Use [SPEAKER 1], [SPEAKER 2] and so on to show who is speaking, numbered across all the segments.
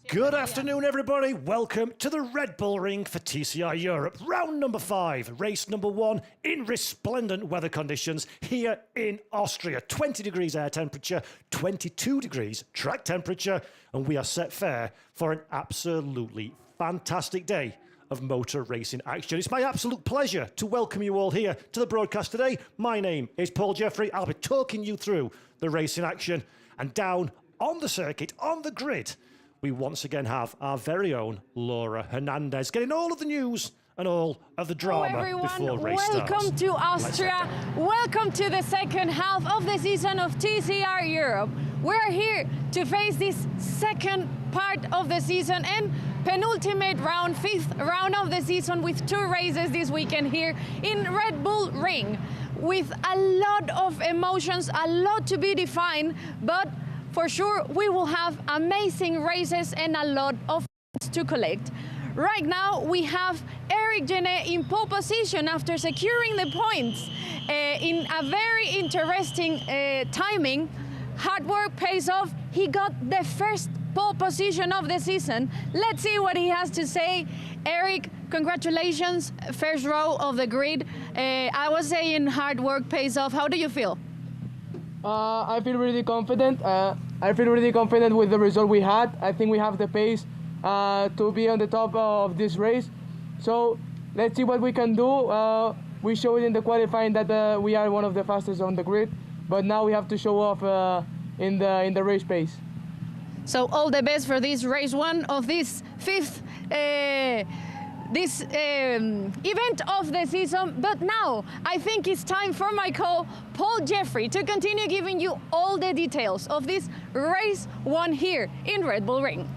[SPEAKER 1] Good afternoon, everybody. Welcome to the Red Bull Ring for TCR Europe. Round number 5, race number 1 in resplendent weather conditions here in Austria. 20 degrees air temperature, 22 degrees track temperature, and we are set fair for an absolutely fantastic day of motor racing action. It's my absolute pleasure to welcome you all here to the broadcast today. My name is Paul Jeffrey. I'll be talking you through the racing action, and down on the circuit, on the grid, we once again have our very own Laura Hernandez getting all of the news and all of the drama before race starts.
[SPEAKER 2] Welcome to Austria. Welcome to the second half of the season of TCR Europe. We're here to face this second part of the season and penultimate round, 5th round of the season, with 2 races this weekend here in Red Bull Ring, with a lot of emotions, a lot to be defined, but for sure, we will have amazing races and a lot of to collect. Right now, we have Eric Genet in pole position after securing the points in a very interesting timing. Hard work pays off. He got the first pole position of the season. Let's see what he has to say. Eric, congratulations, first row of the grid. I was saying hard work pays off. How do you feel?
[SPEAKER 3] I feel really confident. I feel really confident with the result we had. I think we have the pace to be on the top of this race. So let's see what we can do. We showed in the qualifying that we are one of the fastest on the grid, but now we have to show off in the race pace.
[SPEAKER 2] So all the best for this race 1 of this 5th event of the season. But now I think it's time for my Paul Jeffrey to continue giving you all the details of this race 1 here in Red Bull Ring.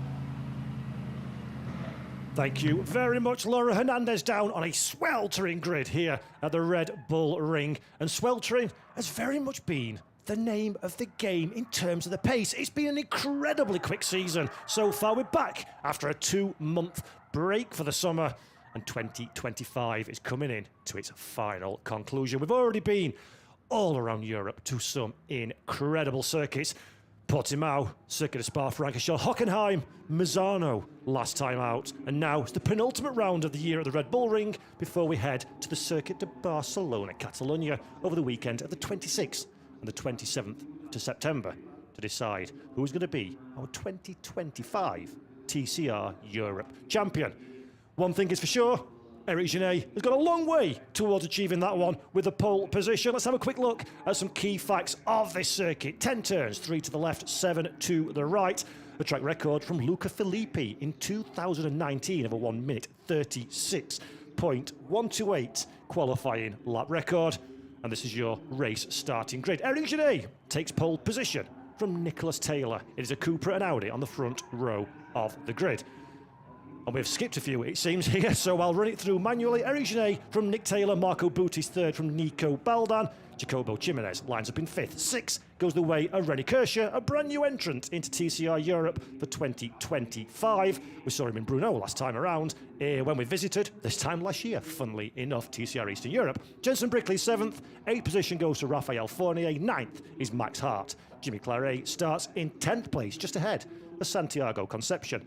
[SPEAKER 1] Thank you very much, Laura Hernandez, down on a sweltering grid here at the Red Bull Ring. And sweltering has very much been the name of the game in terms of the pace. It's been an incredibly quick season so far. We're back after a 2-month break for the summer, and 2025 is coming in to its final conclusion. We've already been all around Europe to some incredible circuits. Portimao, Circuit of Spa-Francorchamps, Hockenheim, Misano last time out, and now it's the penultimate round of the year at the Red Bull Ring before we head to the Circuit de Barcelona, Catalonia, over the weekend of the 26th and the 27th to September to decide who's going to be our 2025 TCR Europe champion. One thing is for sure, Eric Genet has got a long way towards achieving that one with the pole position. Let's have a quick look at some key facts of this circuit. 10 turns, 3 to the left, 7 to the right. The track record from Luca Filippi in 2019 of a 1 minute 36.128 qualifying lap record. And this is your race starting grid. Eric Genet takes pole position from Nicholas Taylor. It is a Cupra and Audi on the front row of the grid. And we've skipped a few, it seems, here, so I'll run it through manually. Eric Genet from Nick Taylor, Marco Butti's 3rd from Nico Baldan. Jacobo Jimenez lines up in 5th. 6 goes the way of Rennie Kirscher, a brand new entrant into TCR Europe for 2025. We saw him in Brno last time around when we visited, this time last year, funnily enough, TCR Eastern Europe. Jenson Brickley 7th, 8th position goes to Raphael Fournier, 9th is Max Hart. Jimmy Claret starts in 10th place, just ahead of Santiago Concepcion.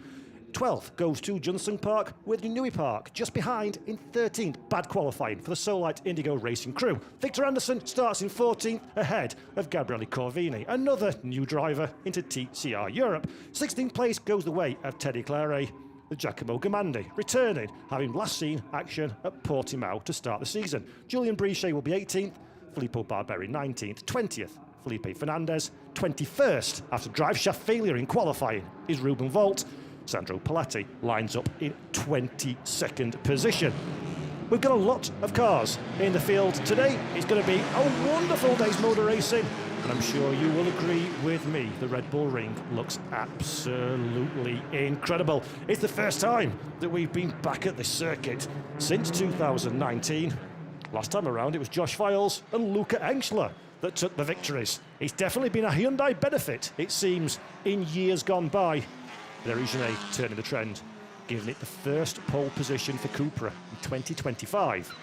[SPEAKER 1] 12th goes to Johnson Park with Newey Park, just behind in 13th. Bad qualifying for the Solite Indigo Racing crew. Victor Anderson starts in 14th, ahead of Gabriele Corvini, another new driver into TCR Europe. 16th place goes the way of Teddy Claret, with Giacomo Gamandi returning, having last seen action at Portimao to start the season. Julian Brichet will be 18th, Filippo Barberi 19th, 20th. Felipe Fernandez, 21st after drive shaft failure in qualifying is Ruben Volt. Sandro Palatti lines up in 22nd position. We've got a lot of cars in the field today. It's going to be a wonderful day's motor racing, and I'm sure you will agree with me. The Red Bull Ring looks absolutely incredible. It's the first time that we've been back at this circuit since 2019. Last time around, it was Josh Files and Luca Engschler that took the victories. It's definitely been a Hyundai benefit, it seems, in years gone by. Eric Genet turning the trend, giving it the first pole position for Cupra in 2025.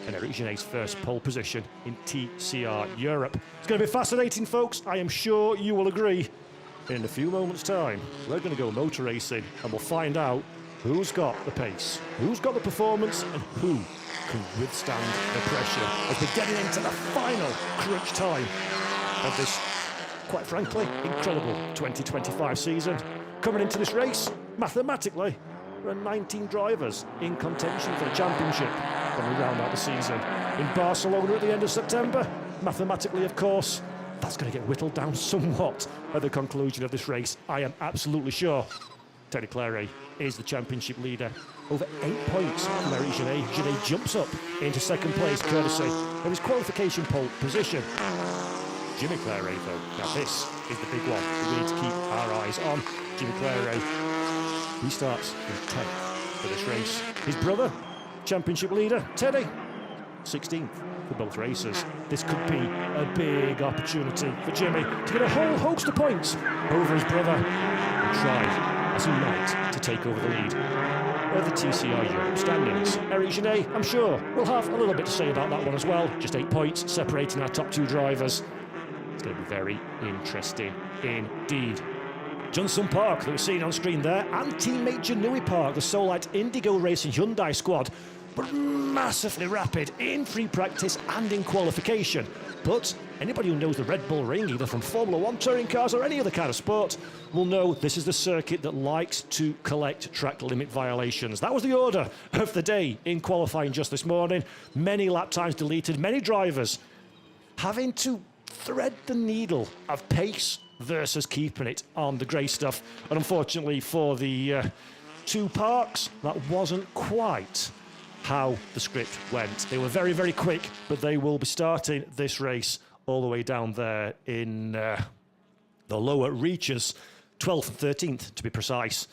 [SPEAKER 1] And Eric Genet's first pole position in TCR Europe. It's going to be fascinating, folks. I am sure you will agree. In a few moments' time, we're going to go motor racing and we'll find out who's got the pace, who's got the performance, and who can withstand the pressure as we're getting into the final crunch time of this, quite frankly, incredible 2025 season. Coming into this race, mathematically, there are 19 drivers in contention for the championship when we round out the season. In Barcelona at the end of September, mathematically, of course, that's going to get whittled down somewhat at the conclusion of this race. I am absolutely sure Teddy Clary is the championship leader. Over 8 points from Eric Genet. Genet jumps up into second place courtesy of his qualification pole position. Jimmy Clary, though, now this is the big one that we need to keep our eyes on. Jimmy Clary, he starts in 10th for this race. His brother, championship leader, Teddy, 16th for both races. This could be a big opportunity for Jimmy to get a whole host of points over his brother and try, as he might, to take over the lead of the TCR Europe standings. Eric Genet, I'm sure, will have a little bit to say about that one as well. Just 8 points separating our top 2 drivers. It's going to be very interesting indeed. Johnson Park, that we're seeing on screen there, and teammate Janui Park, the Solite Indigo Racing Hyundai squad, but massively rapid in free practice and in qualification. But anybody who knows the Red Bull Ring, either from Formula One touring cars or any other kind of sport, will know this is the circuit that likes to collect track limit violations. That was the order of the day in qualifying just this morning. Many lap times deleted, many drivers having to thread the needle of pace versus keeping it on the grey stuff. And unfortunately for the 2 parks, that wasn't quite how the script went. They were very, very quick, but they will be starting this race all the way down there in the lower reaches, 12th and 13th to be precise,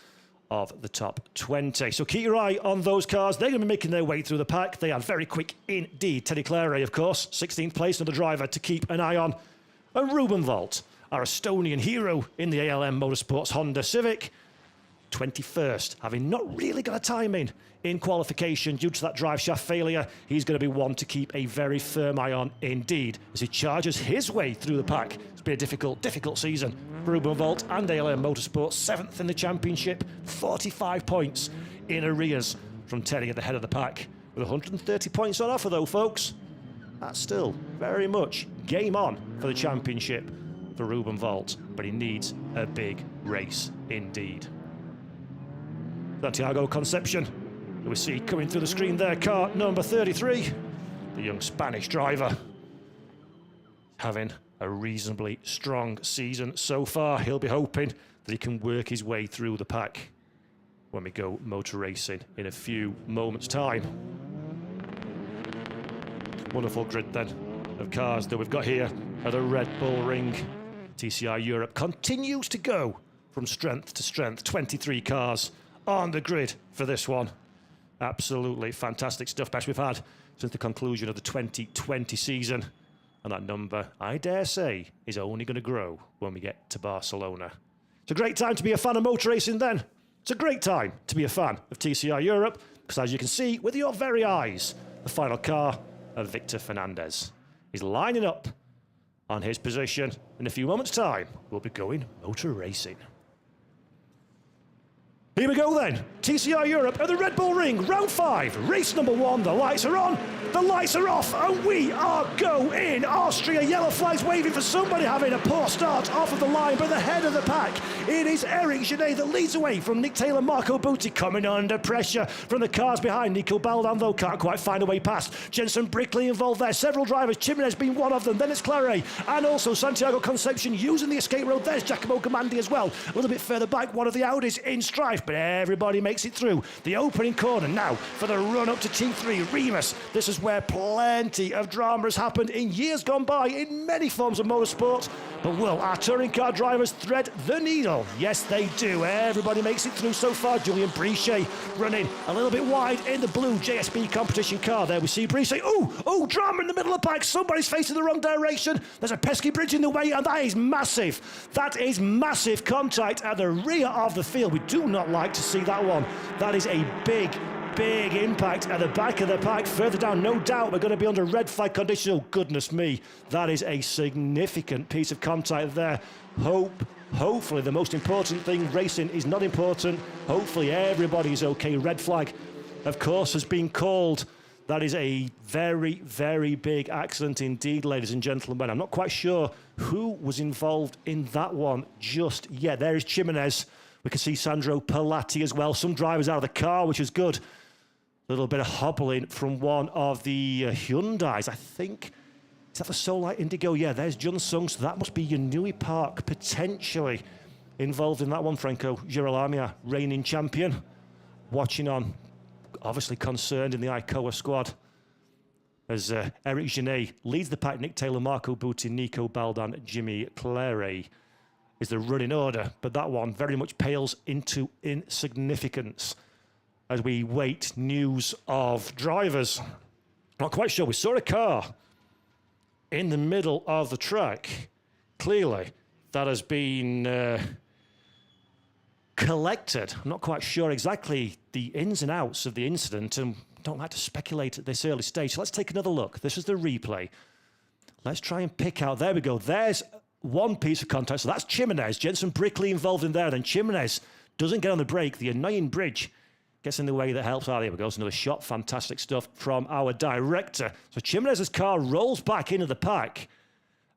[SPEAKER 1] of the top 20. So keep your eye on those cars. They're going to be making their way through the pack. They are very quick indeed. Teddy Clary, of course, 16th place, another driver to keep an eye on. And Ruben Volt, our Estonian hero in the ALM Motorsports Honda Civic, 21st, having not really got a timing in qualification due to that drive shaft failure. He's going to be one to keep a very firm eye on indeed as he charges his way through the pack. It's been a difficult season for Ruben Volt and ALM Motorsports. 7th in the championship, 45 points in arrears from Teddy at the head of the pack. With 130 points on offer though, folks, that's still very much game on for the championship for Ruben Volt, but he needs a big race indeed. Santiago Concepcion, who we see coming through the screen there, car number 33, the young Spanish driver, having a reasonably strong season so far. He'll be hoping that he can work his way through the pack when we go motor racing in a few moments' time. Wonderful grid then of cars that we've got here at the Red Bull Ring. TCR Europe continues to go from strength to strength. 23 cars on the grid for this one. Absolutely fantastic stuff, best we've had since the conclusion of the 2020 season. And that number, I dare say, is only going to grow when we get to Barcelona. It's a great time to be a fan of motor racing then. It's a great time to be a fan of TCR Europe, because as you can see with your very eyes, the final car of Victor Fernandez is lining up on his position. In a few moments' time, we'll be going motor racing. Here we go then, TCR Europe at the Red Bull Ring, round 5, race number 1. The lights are on, the lights are off, and we are going. Austria, yellow flags waving for somebody having a poor start off of the line, but the head of the pack, it is Eric Genet that leads away from Nick Taylor, Marco Butti coming under pressure from the cars behind. Nico Baldan, though, can't quite find a way past. Jensen Brickley involved there, several drivers, Chimenez being one of them, then it's Clary, and also Santiago Concepcion using the escape road. There's Giacomo Gamandi as well, a little bit further back, one of the Audis in strife, but everybody makes it through the opening corner now for the run up to T3. Remus, this is where plenty of drama has happened in years gone by in many forms of motorsport, but will our touring car drivers thread the needle? Yes, they do. Everybody makes it through so far. Julian Brichet running a little bit wide in the blue JSB competition car. There we see Brichet. Oh, drama in the middle of the pack. Somebody's facing the wrong direction. There's a pesky bridge in the way, and that is massive. That is massive contact at the rear of the field. We do not like to see that one. That is a big big impact at the back of the pack. Further down, no doubt, we're going to be under red flag conditions. Oh, goodness me. That is a significant piece of contact there. Hopefully, the most important thing, racing is not important. Hopefully, everybody's okay. Red flag, of course, has been called. That is a very, very big accident indeed, ladies and gentlemen. I'm not quite sure who was involved in that one just yet. There is Jimenez. We can see Sandro Palatti as well. Some drivers out of the car, which is good. A little bit of hobbling from one of the Hyundais. I think, is that the Solite Indigo? Yeah, there's Jun Sung. So that must be Yanui Park potentially involved in that one. Franco Girolamo, reigning champion. Watching on, obviously concerned in the Icoa squad. As Eric Genet leads the pack, Nick Taylor, Marco Butti, Nico Baldan, Jimmy Clary is the running order, but that one very much pales into insignificance as we wait news of drivers. Not quite sure. We saw a car in the middle of the track. Clearly, that has been collected. I'm not quite sure exactly the ins and outs of the incident and don't like to speculate at this early stage. So let's take another look. This is the replay. Let's try and pick out. There we go. There's one piece of contact. So that's Jimenez. Jensen Brickley involved in there. Then Jimenez doesn't get on the brake. The annoying bridge gets in the way that helps. Ah, there we go. It's another shot. Fantastic stuff from our director. So Jimenez's car rolls back into the pack.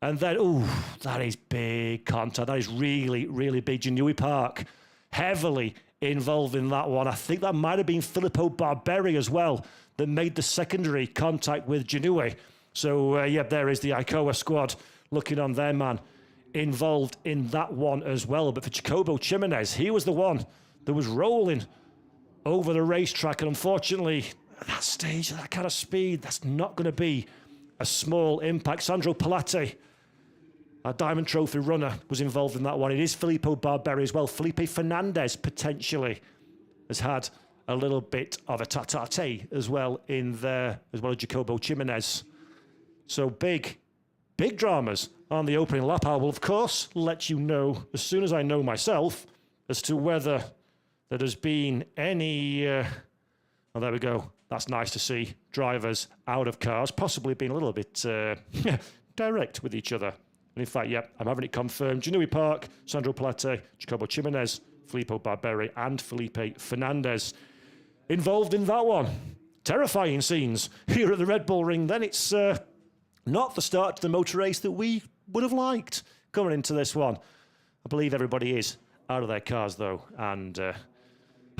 [SPEAKER 1] And then, ooh, that is big contact. That is really, really big. Janui Park heavily involved in that one. I think that might have been Filippo Barberi as well that made the secondary contact with Janui. So, yeah, there is the Icoa squad looking on their man involved in that one as well. But for Jacobo Jimenez, he was the one that was rolling over the racetrack. And unfortunately, at that stage, at that kind of speed, that's not going to be a small impact. Sandro Palatti, our Diamond Trophy runner, was involved in that one. It is Filippo Barberi as well. Felipe Fernandez potentially has had a little bit of a tatate as well in there, as well as Jacobo Jimenez. So big dramas on the opening lap. I will, of course, let you know as soon as I know myself as to whether there has been any... oh, there we go. That's nice to see. Drivers out of cars, possibly being a little bit direct with each other. And in fact, yep, I'm having it confirmed. Janui Park, Sandro Palatti, Jacobo Jimenez, Filippo Barberi, and Felipe Fernandez involved in that one. Terrifying scenes here at the Red Bull Ring. Then it's not the start to the motor race that we would have liked coming into this one. I believe everybody is out of their cars, though, and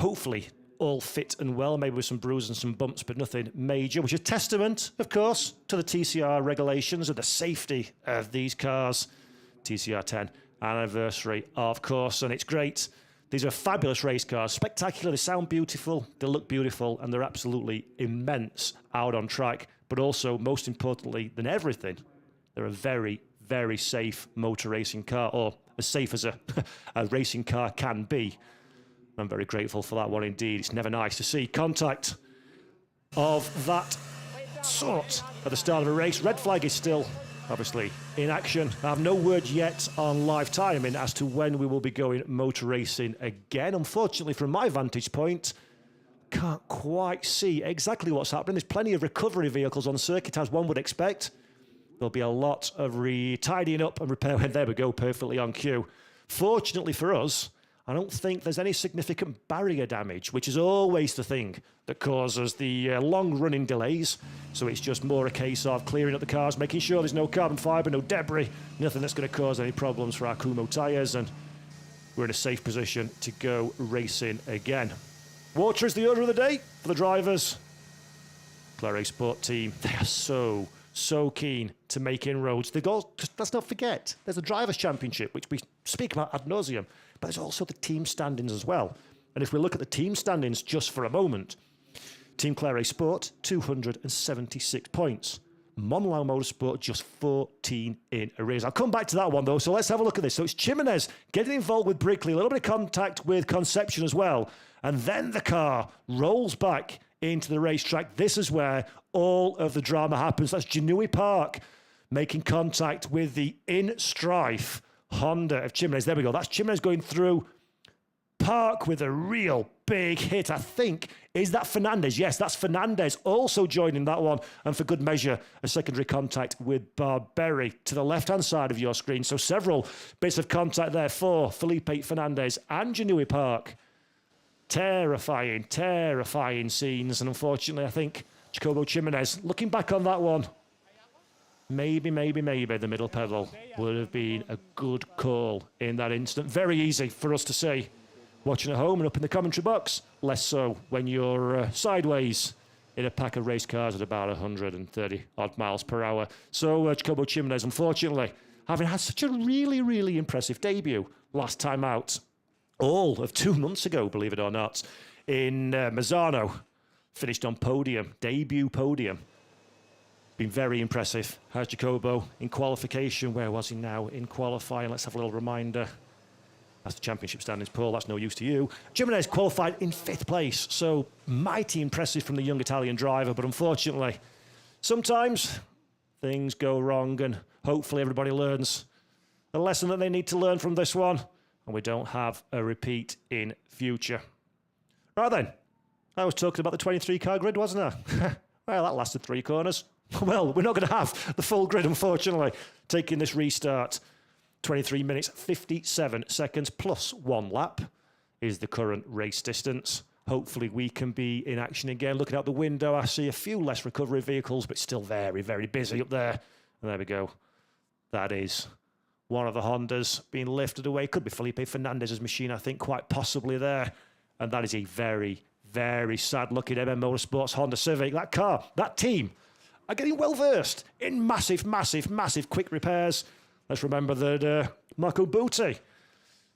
[SPEAKER 1] hopefully all fit and well, maybe with some bruises and some bumps, but nothing major, which is testament, of course, to the TCR regulations and the safety of these cars. TCR 10 anniversary, of course, and it's great. These are fabulous race cars, spectacular, they sound beautiful, they look beautiful, and they're absolutely immense out on track, but also, most importantly than everything, they're a very, very safe motor racing car, or as safe as a racing car can be. I'm very grateful for that one indeed. It's never nice to see contact of that sort at the start of a race. Red flag is still, obviously, in action. I have no word yet on live timing as to when we will be going motor racing again. Unfortunately, from my vantage point, can't quite see exactly what's happening. There's plenty of recovery vehicles on circuit, as one would expect. There'll be a lot of tidying up and repair. There we go, perfectly on cue. Fortunately for us, I don't think there's any significant barrier damage, which is always the thing that causes the long-running delays. So it's just more a case of clearing up the cars, making sure there's no carbon fibre, no debris, nothing that's going to cause any problems for our Kumo tyres, and we're in a safe position to go racing again. Water is the order of the day for the drivers. Claret Sport team, they are so keen to make inroads. Let's not forget, there's a Drivers' Championship, which we speak about ad nauseum, but there's also the team standings as well. And if we look at the team standings just for a moment, Team Claret Sport, 276 points. Monlau Motorsport, just 14 in arrears. I'll come back to that one, though, so let's have a look at this. So it's Jimenez getting involved with Brickley, a little bit of contact with Conception as well, and then the car rolls back into the racetrack. This is where all of the drama happens. That's Janui Park making contact with the in-strife Honda of Jimenez. There we go. That's Jimenez going through Park with a real big hit, I think. Is that Fernandez? Yes, that's Fernandez also joining that one. And for good measure, a secondary contact with Barberi to the left-hand side of your screen. So several bits of contact there for Felipe Fernandez and Janui Park. Terrifying, terrifying scenes. And unfortunately, I think Jacobo Jimenez, looking back on that one, maybe the middle pedal would have been a good call in that instant. Very easy for us to say, watching at home and up in the commentary box. Less so when you're sideways in a pack of race cars at about 130 odd miles per hour. So Jacobo Jimenez, unfortunately, having had such a really, really impressive debut last time out, all of 2 months ago, believe it or not, in Mazzano, finished on podium, debut podium. Been very impressive. Has Jacobo in qualification? Where was he now in qualifying? Let's have a little reminder. That's the championship standings, Paul. That's no use to you. Jimenez qualified in 5th place, so mighty impressive from the young Italian driver, but unfortunately, sometimes things go wrong, and hopefully everybody learns the lesson that they need to learn from this one, and we don't have a repeat in future. Right then, I was talking about the 23-car grid, wasn't I? Well, that lasted 3 corners. Well, we're not going to have the full grid, unfortunately, taking this restart. 23 minutes, 57 seconds plus 1 lap is the current race distance. Hopefully we can be in action again. Looking out the window, I see a few less recovery vehicles, but still very, very busy up there. And there we go. That is one of the Hondas being lifted away. Could be Felipe Fernandez's machine, I think, quite possibly there. And that is a very, very sad-looking MM Motorsports Honda Civic. That car, that team, are getting well-versed in massive, massive, massive quick repairs. Let's remember that Marco Butti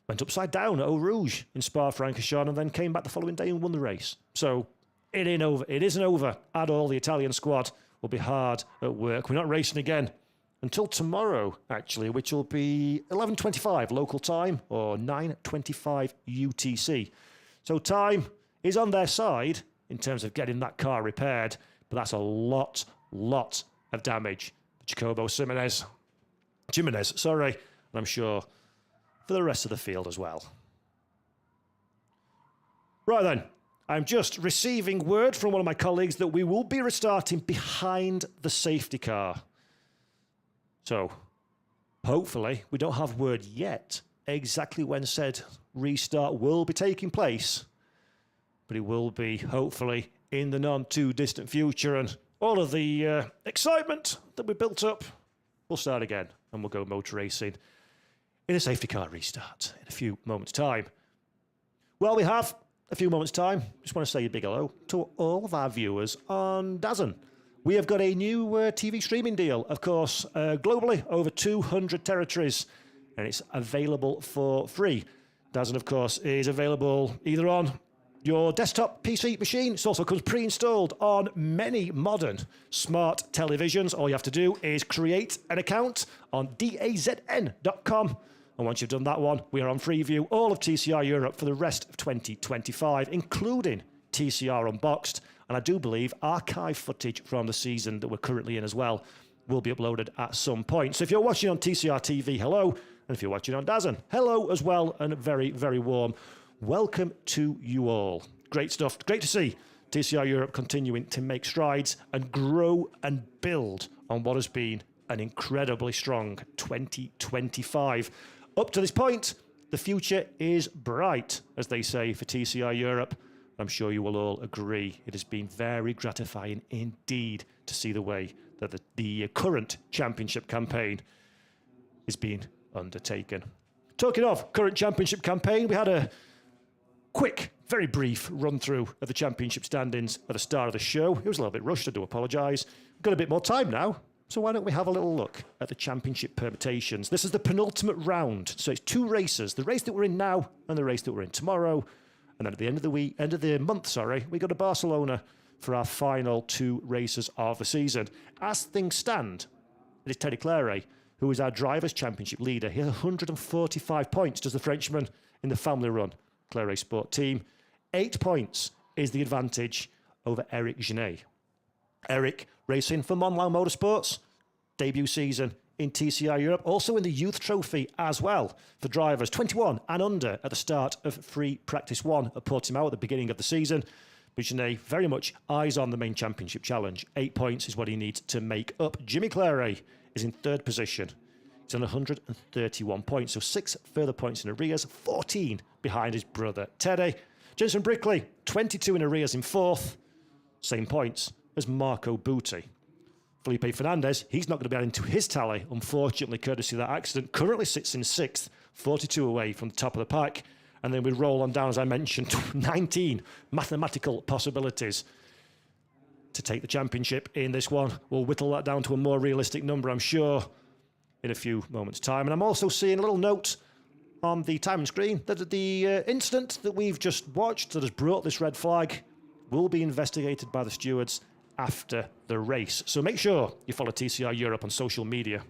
[SPEAKER 1] went upside down at Eau Rouge in Spa-Francorchamps and then came back the following day and won the race. So it isn't over at all. The Italian squad will be hard at work. We're not racing again until tomorrow, actually, which will be 11:25 local time or 9:25 UTC. So time is on their side in terms of getting that car repaired, but that's a lot of damage. Jacobo Jimenez, and I'm sure for the rest of the field as well. Right then, I'm just receiving word from one of my colleagues that we will be restarting behind the safety car. So, hopefully, we don't have word yet exactly when said restart will be taking place, but it will be, hopefully, in the non-too-distant future, and all of the excitement that we built up will start again, and we'll go motor racing in a safety car restart in a few moments' time. Well, we have a few moments' time. Just want to say a big hello to all of our viewers on DAZN. We have got a new TV streaming deal, of course, globally, over 200 territories, and it's available for free. DAZN, of course, is available either on your desktop PC machine. It also comes pre-installed on many modern smart televisions. All you have to do is create an account on dazn.com. And once you've done that one, we are on Freeview, all of TCR Europe for the rest of 2025, including TCR Unboxed. And I do believe archive footage from the season that we're currently in as well will be uploaded at some point. So if you're watching on TCR TV, hello. And if you're watching on DAZN, hello as well, and very, very warm welcome to you all. Great stuff. Great to see TCR Europe continuing to make strides and grow and build on what has been an incredibly strong 2025. Up to this point, the future is bright, as they say, for TCR Europe. I'm sure you will all agree. It has been very gratifying indeed to see the way that the current championship campaign is being undertaken. Talking of current championship campaign, we had a quick, very brief run-through of the championship standings at the start of the show. It was a little bit rushed, I do apologise. We've got a bit more time now, so why don't we have a little look at the championship permutations. This is the penultimate round, so it's 2 races. The race that we're in now and the race that we're in tomorrow. And then at the end of the month, we go to Barcelona for our final 2 races of the season. As things stand, it is Teddy Claret, who is our Drivers' Championship leader. He has 145 points, does the Frenchman in the family-run Claret Sport team. 8 points is the advantage over Eric Genet. Eric racing for Monlau Motorsports. Debut season in TCR Europe, also in the Youth Trophy as well for drivers 21 and under at the start of Free Practice 1 at Portimao at the beginning of the season. Bugenet very much eyes on the main championship challenge. 8 points is what he needs to make up. Jimmy Clary is in third position. He's on 131 points, so 6 further points in arrears, 14 behind his brother Teddy. Jenson Brickley, 22 in arrears in fourth, same points as Marco Butti. Felipe Fernandez, he's not going to be adding to his tally, unfortunately, courtesy of that accident. Currently sits in sixth, 42 away from the top of the pack. And then we roll on down, as I mentioned, 19 mathematical possibilities to take the championship in this one. We'll whittle that down to a more realistic number, I'm sure, in a few moments' time. And I'm also seeing a little note on the timing screen that the incident that we've just watched that has brought this red flag will be investigated by the stewards after the race. So make sure you follow TCR Europe on social media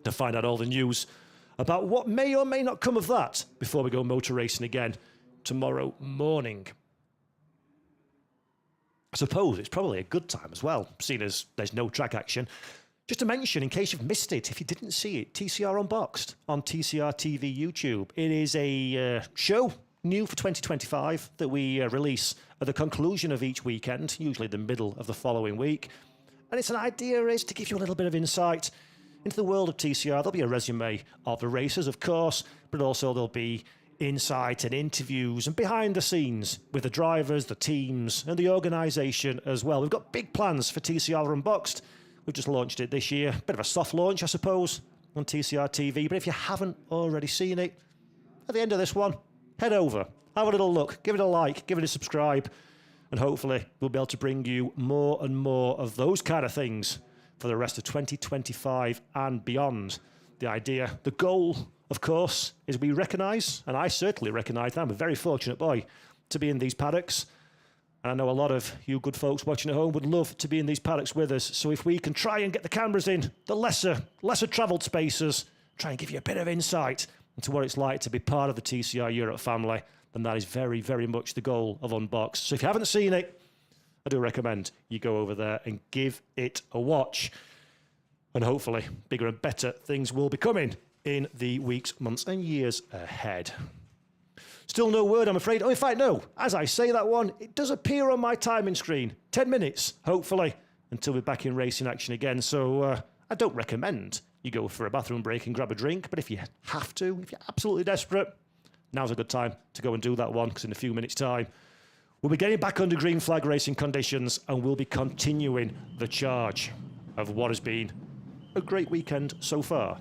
[SPEAKER 1] to find out all the news about what may or may not come of that before we go motor racing again tomorrow morning. I suppose it's probably a good time as well, seeing as there's no track action. Just to mention, in case you've missed it, if you didn't see it, TCR Unboxed on TCR TV YouTube. It is a show new for 2025 that we release at the conclusion of each weekend, usually the middle of the following week. And it's an idea is to give you a little bit of insight into the world of TCR. There'll be a resume of the racers, of course, but also there'll be insight and interviews and behind the scenes with the drivers, the teams, and the organisation as well. We've got big plans for TCR Unboxed. We've just launched it this year. Bit of a soft launch, I suppose, on TCR TV. But if you haven't already seen it, at the end of this one, head over, have a little look, give it a like, give it a subscribe, and hopefully we'll be able to bring you more and more of those kind of things for the rest of 2025 and beyond. The idea, the goal, of course, is we recognise, and I certainly recognise, I'm a very fortunate boy to be in these paddocks. And I know a lot of you good folks watching at home would love to be in these paddocks with us. So if we can try and get the cameras in the lesser travelled spaces, try and give you a bit of insight into what it's like to be part of the TCR Europe family, then that is very, very much the goal of Unboxed. So if you haven't seen it, I do recommend you go over there and give it a watch. And hopefully, bigger and better things will be coming in the weeks, months, and years ahead. Still no word, I'm afraid. Oh, in fact, no. As I say that one, it does appear on my timing screen. 10 minutes, hopefully, until we're back in racing action again. So I don't recommend you go for a bathroom break and grab a drink. But if you have to, if you're absolutely desperate, now's a good time to go and do that one, because in a few minutes' time, we'll be getting back under green flag racing conditions and we'll be continuing the charge of what has been a great weekend so far.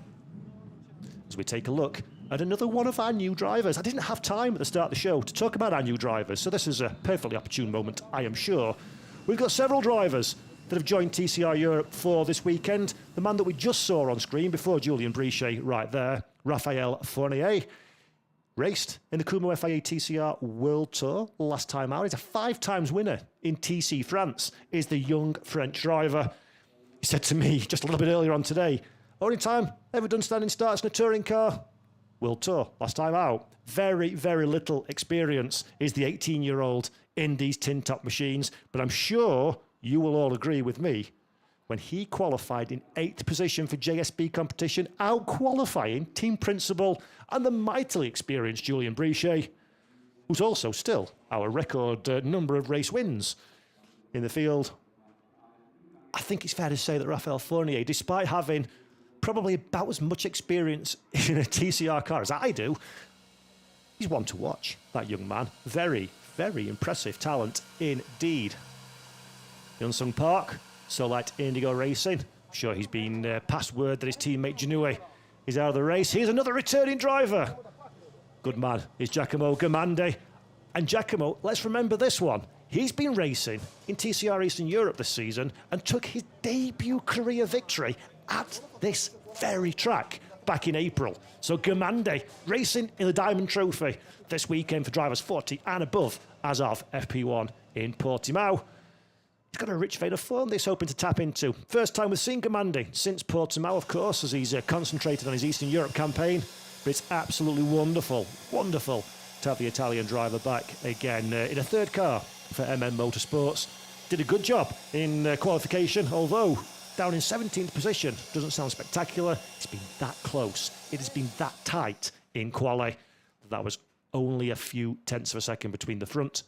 [SPEAKER 1] As we take a look at another one of our new drivers. I didn't have time at the start of the show to talk about our new drivers, so this is a perfectly opportune moment, I am sure. We've got several drivers that have joined TCR Europe for this weekend. The man that we just saw on screen before Julien Brichet right there, Raphael Fournier, raced in the Kumho FIA TCR World Tour last time out. He's a 5 times winner in TC France, is the young French driver. He said to me just a little bit earlier on today, only time ever done standing starts in a touring car, World Tour, last time out. Very, very little experience is the 18-year-old in these tin-top machines, but I'm sure you will all agree with me when he qualified in 8th position for JSB competition, out-qualifying team principal and the mightily experienced Julien Brichet, who's also still our record number of race wins in the field. I think it's fair to say that Raphael Fournier, despite having probably about as much experience in a TCR car as I do, he's one to watch, that young man. Very, very impressive talent indeed. Yunsung Park, Solite Indigo Racing. I'm sure he's been passed word that his teammate Janui is out of the race. Here's another returning driver. Good man is Giacomo Gamandi. And Giacomo, let's remember this one. He's been racing in TCR Eastern Europe this season and took his debut career victory at this very track back in April. So Gamandi racing in the Diamond Trophy this weekend for drivers 40 and above as of FP1 in Portimao. He's got a rich vein of form that he's hoping to tap into. First time we've seen Gamandi since Portimao, of course, as he's concentrated on his Eastern Europe campaign. But it's absolutely wonderful, wonderful to have the Italian driver back again in a third car for MM Motorsports. Did a good job in qualification, although down in 17th position. Doesn't sound spectacular. It's been that close. It has been that tight in quali. That was only a few tenths of a second between the front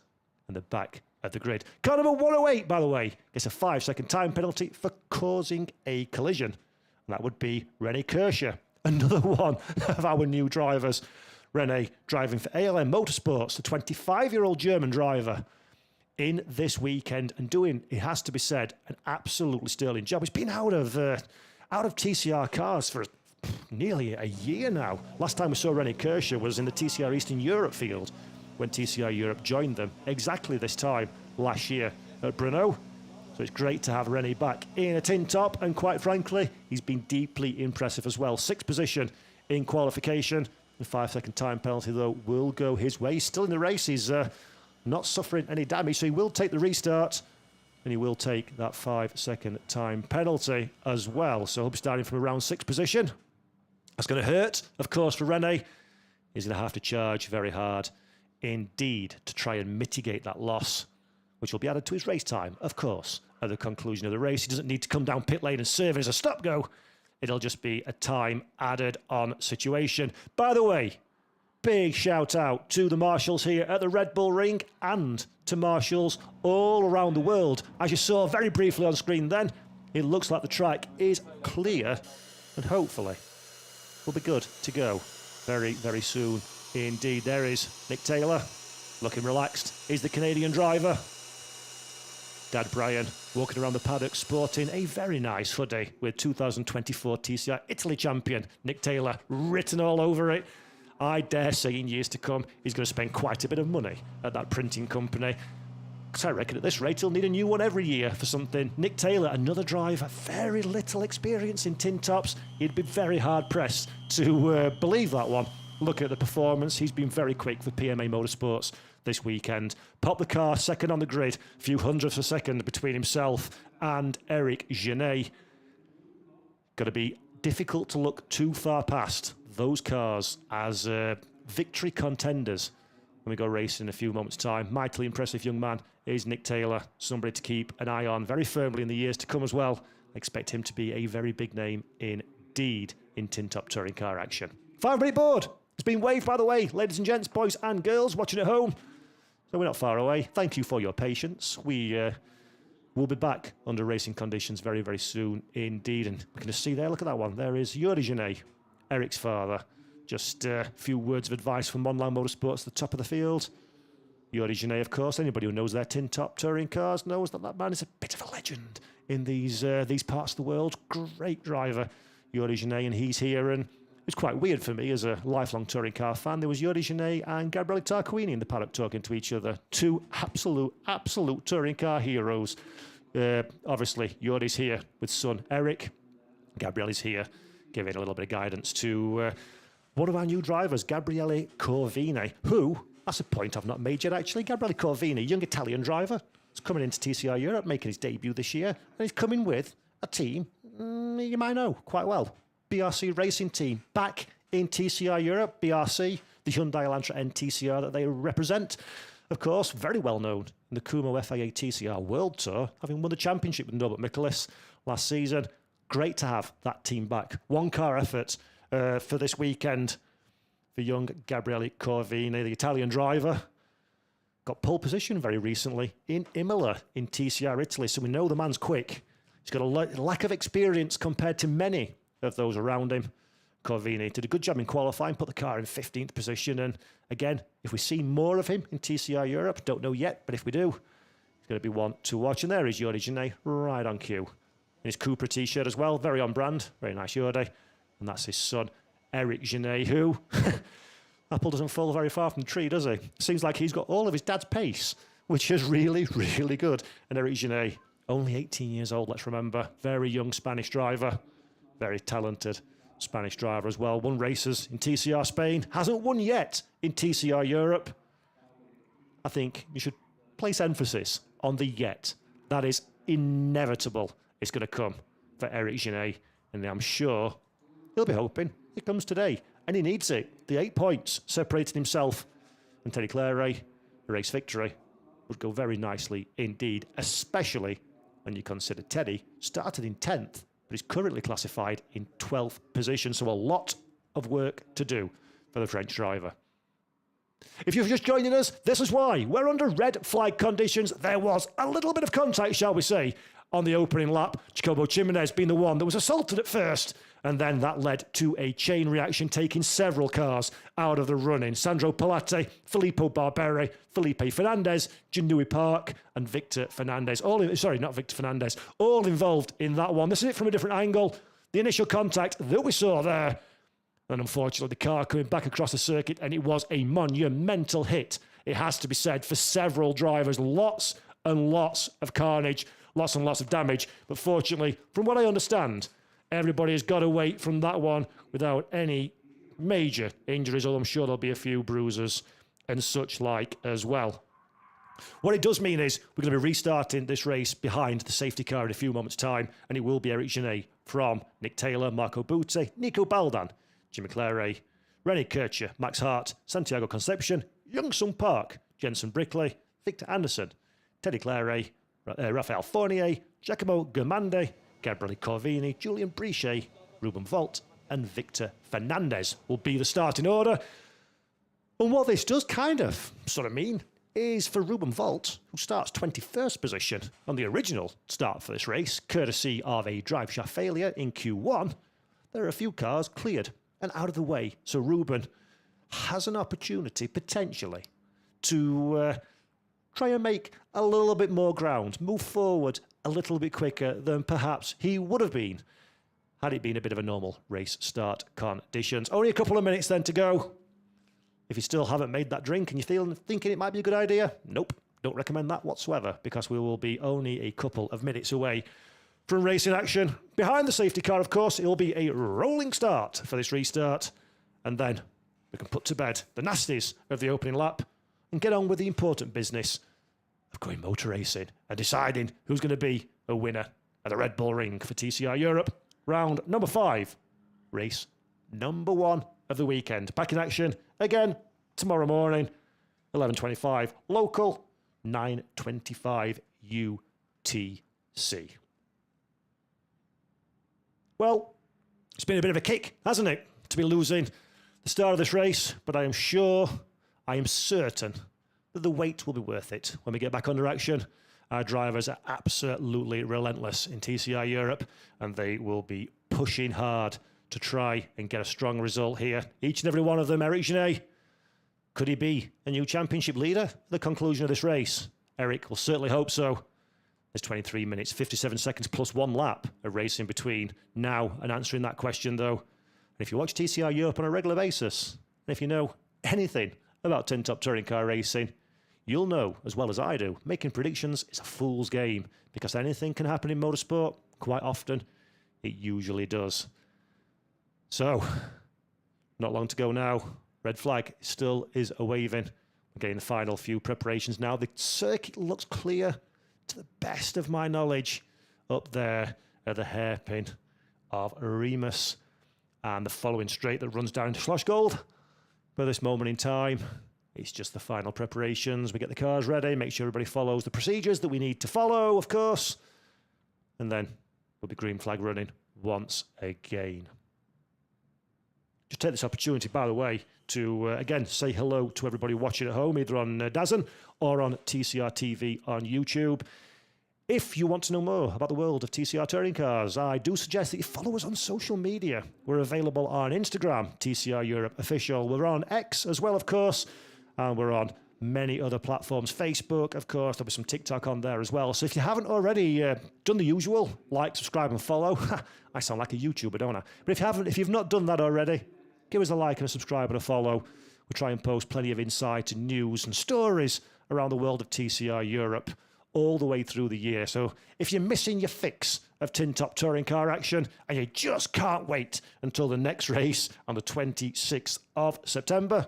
[SPEAKER 1] and the back of the grid. Car number 108, by the way, gets a 5-second time penalty for causing a collision. And that would be René Kirscher, another one of our new drivers. René driving for ALM Motorsports, the 25-year-old German driver, in this weekend and doing, it has to be said, an absolutely sterling job. He's been out of TCR cars for nearly a year now. Last time we saw René Kirscher was in the TCR Eastern Europe field when TCR Europe joined them exactly this time last year at Brno. So it's great to have René back in a tin top, and quite frankly, he's been deeply impressive as well. 6th position in qualification. The 5-second time penalty, though, will go his way. He's still in the race. He's not suffering any damage, so he will take the restart, and he will take that 5-second time penalty as well. So he'll be starting from around 6th position. That's going to hurt, of course, for René. He's going to have to charge very hard indeed to try and mitigate that loss, which will be added to his race time, of course, at the conclusion of the race. He doesn't need to come down pit lane and serve as a stop-go. It'll just be a time added on situation. By the way, big shout out to the marshals here at the Red Bull Ring and to marshals all around the world. As you saw very briefly on screen then, it looks like the track is clear and hopefully will be good to go very, very soon indeed. There is Nick Taylor, looking relaxed. He's the Canadian driver. Dad Brian walking around the paddock sporting a very nice hoodie with 2024 TCR Italy champion Nick Taylor written all over it. I dare say in years to come, he's going to spend quite a bit of money at that printing company. Because I reckon at this rate, he'll need a new one every year for something. Nick Taylor, another driver, very little experience in tin tops. He'd be very hard-pressed to believe that one. Look at the performance. He's been very quick for PMA Motorsports this weekend. Pop the car, second on the grid, a few hundredths of a second between himself and Eric Genet. Got to be difficult to look too far past those cars as victory contenders when we go racing in a few moments' time. Mightily impressive young man is Nick Taylor, somebody to keep an eye on very firmly in the years to come as well. I expect him to be a very big name indeed in tin top touring car action. 5-minute board has been waved, by the way, ladies and gents, boys and girls watching at home. So we're not far away. Thank you for your patience. We will be back under racing conditions very, very soon indeed. And we can just see there, look at that one. There is Yuri Genet, Eric's father. Just a few words of advice from Online Motorsports at the top of the field. Yuri Genet, of course, anybody who knows their tin top touring cars knows that that man is a bit of a legend in these parts of the world. Great driver, Yuri Genet, and he's here. And it's quite weird for me as a lifelong touring car fan. There was Yuri Genet and Gabriele Tarquini in the paddock talking to each other. Two absolute touring car heroes. Obviously, Yuri's here with son Eric. Gabriele's here giving a little bit of guidance to one of our new drivers, Gabriele Corvini, who, that's a point I've not made yet actually. Gabriele Corvini, young Italian driver, is coming into TCR Europe, making his debut this year, and he's coming with a team you might know quite well. BRC Racing Team, back in TCR Europe. BRC, the Hyundai Elantra NTCR that they represent. Of course, very well known in the Kumo FIA TCR World Tour, having won the championship with Norbert Michaelis last season. Great to have that team back. One car effort for this weekend for young Gabriele Corvini, the Italian driver. Got pole position very recently in Imola in TCR Italy, so we know the man's quick. He's got a lack of experience compared to many of those around him. Corvini did a good job in qualifying, put the car in 15th position, and again, if we see more of him in TCR Europe, don't know yet, but if we do, it's going to be one to watch. And there is Yuri Genet, right on cue. In his Cupra t-shirt as well, very on brand, very nice Yuri. And that's his son, Eric Genet, who, apple doesn't fall very far from the tree, does he? Seems like he's got all of his dad's pace, which is really, really good. And Eric Genet, only 18 years old, let's remember, very young Spanish driver. Very talented Spanish driver as well. Won races in TCR Spain. Hasn't won yet in TCR Europe. I think you should place emphasis on the yet. That is inevitable. It's going to come for Eric Genet. And I'm sure he'll be hoping it comes today. And he needs it. The 8 points separating himself and Teddy Clare, a race victory, would go very nicely indeed. Especially when you consider Teddy started in 10th, but is currently classified in 12th position. So a lot of work to do for the French driver. If you're just joining us, this is why. We're under red flag conditions. There was a little bit of contact, shall we say, on the opening lap. Jacobo Jimenez being the one that was assaulted at first, and then that led to a chain reaction, taking several cars out of the running. Sandro Pilate, Filippo Barberi, Felipe Fernandez, Janui Park, and Victor Fernandez. All involved in that one. This is it from a different angle. The initial contact that we saw there, and unfortunately the car coming back across the circuit, and it was a monumental hit, it has to be said, for several drivers. Lots and lots of carnage, lots and lots of damage. But fortunately, from what I understand, everybody has got away from that one without any major injuries, although I'm sure there'll be a few bruises and such like as well. What it does mean is we're going to be restarting this race behind the safety car in a few moments' time, and it will be Eric Genet from Nick Taylor, Marco Butti, Nico Baldan, Jimmy Claire, René Kircher, Max Hart, Santiago Concepcion, Young Sung Park, Jensen Brickley, Victor Anderson, Teddy Claire, Raphael Fournier, Giacomo Germande, Gabriele Corvini, Julian Brichet, Ruben Volt, and Victor Fernandez will be the starting order. And what this does sort of mean is for Ruben Volt, who starts 21st position on the original start for this race, courtesy of a driveshaft failure in Q1, there are a few cars cleared and out of the way. So Ruben has an opportunity, potentially, to try and make a little bit more ground, move forward a little bit quicker than perhaps he would have been had it been a bit of a normal race start conditions. Only a couple of minutes then to go. If you still haven't made that drink and you're thinking it might be a good idea, nope, don't recommend that whatsoever, because we will be only a couple of minutes away from racing action. Behind the safety car, of course, it will be a rolling start for this restart, and then we can put to bed the nasties of the opening lap and get on with the important business of going motor racing and deciding who's going to be a winner at the Red Bull Ring for TCR Europe. Round number 5, race number 1 of the weekend. Back in action again tomorrow morning, 11:25 local, 9:25 UTC. Well, it's been a bit of a kick, hasn't it, to be losing the start of this race, but I am certain that the wait will be worth it when we get back under action. Our drivers are absolutely relentless in TCR Europe, and they will be pushing hard to try and get a strong result here. Each and every one of them. Eric Genet, could he be a new championship leader at the conclusion of this race? Eric will certainly hope so. There's 23 minutes, 57 seconds plus 1 lap of racing between now and answering that question, though. And if you watch TCR Europe on a regular basis, and if you know anything about tin top touring car racing, you'll know, as well as I do, making predictions is a fool's game, because anything can happen in motorsport. Quite often, it usually does. So, not long to go now. Red flag still is a-waving. We're getting the final few preparations now. The circuit looks clear, to the best of my knowledge, up there at the hairpin of Remus and the following straight that runs down into Schlossgold. But at this moment in time, it's just the final preparations. We get the cars ready, make sure everybody follows the procedures that we need to follow, of course. And then we'll be green flag running once again. Just take this opportunity, by the way, to again say hello to everybody watching at home, either on DAZN or on TCR TV on YouTube. If you want to know more about the world of TCR touring cars, I do suggest that you follow us on social media. We're available on Instagram, TCR Europe Official. We're on X as well, of course, and we're on many other platforms. Facebook, of course, there'll be some TikTok on there as well. So if you haven't already done the usual, like, subscribe and follow. I sound like a YouTuber, don't I? But if you've not done that already, give us a like and a subscribe and a follow. We try and post plenty of insight and news and stories around the world of TCR Europe all the way through the year. So if you're missing your fix of tin top touring car action and you just can't wait until the next race on the 26th of September,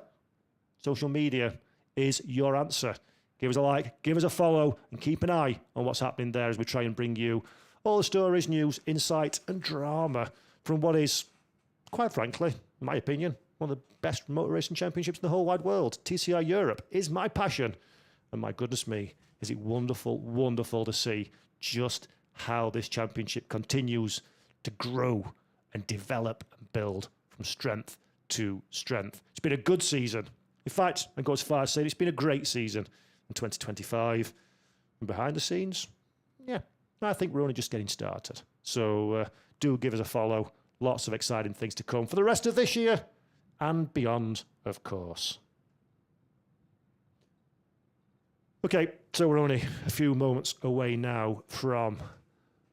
[SPEAKER 1] social media is your answer. Give us a like, give us a follow, and keep an eye on what's happening there as we try and bring you all the stories, news, insight, and drama from what is, quite frankly, in my opinion, one of the best motor racing championships in the whole wide world. TCR Europe is my passion, and my goodness me, is it wonderful, wonderful to see just how this championship continues to grow and develop and build from strength to strength. It's been a good season. In fact, I go as far as saying it's been a great season in 2025. And behind the scenes, yeah, I think we're only just getting started. So do give us a follow. Lots of exciting things to come for the rest of this year and beyond, of course. Okay, so we're only a few moments away now from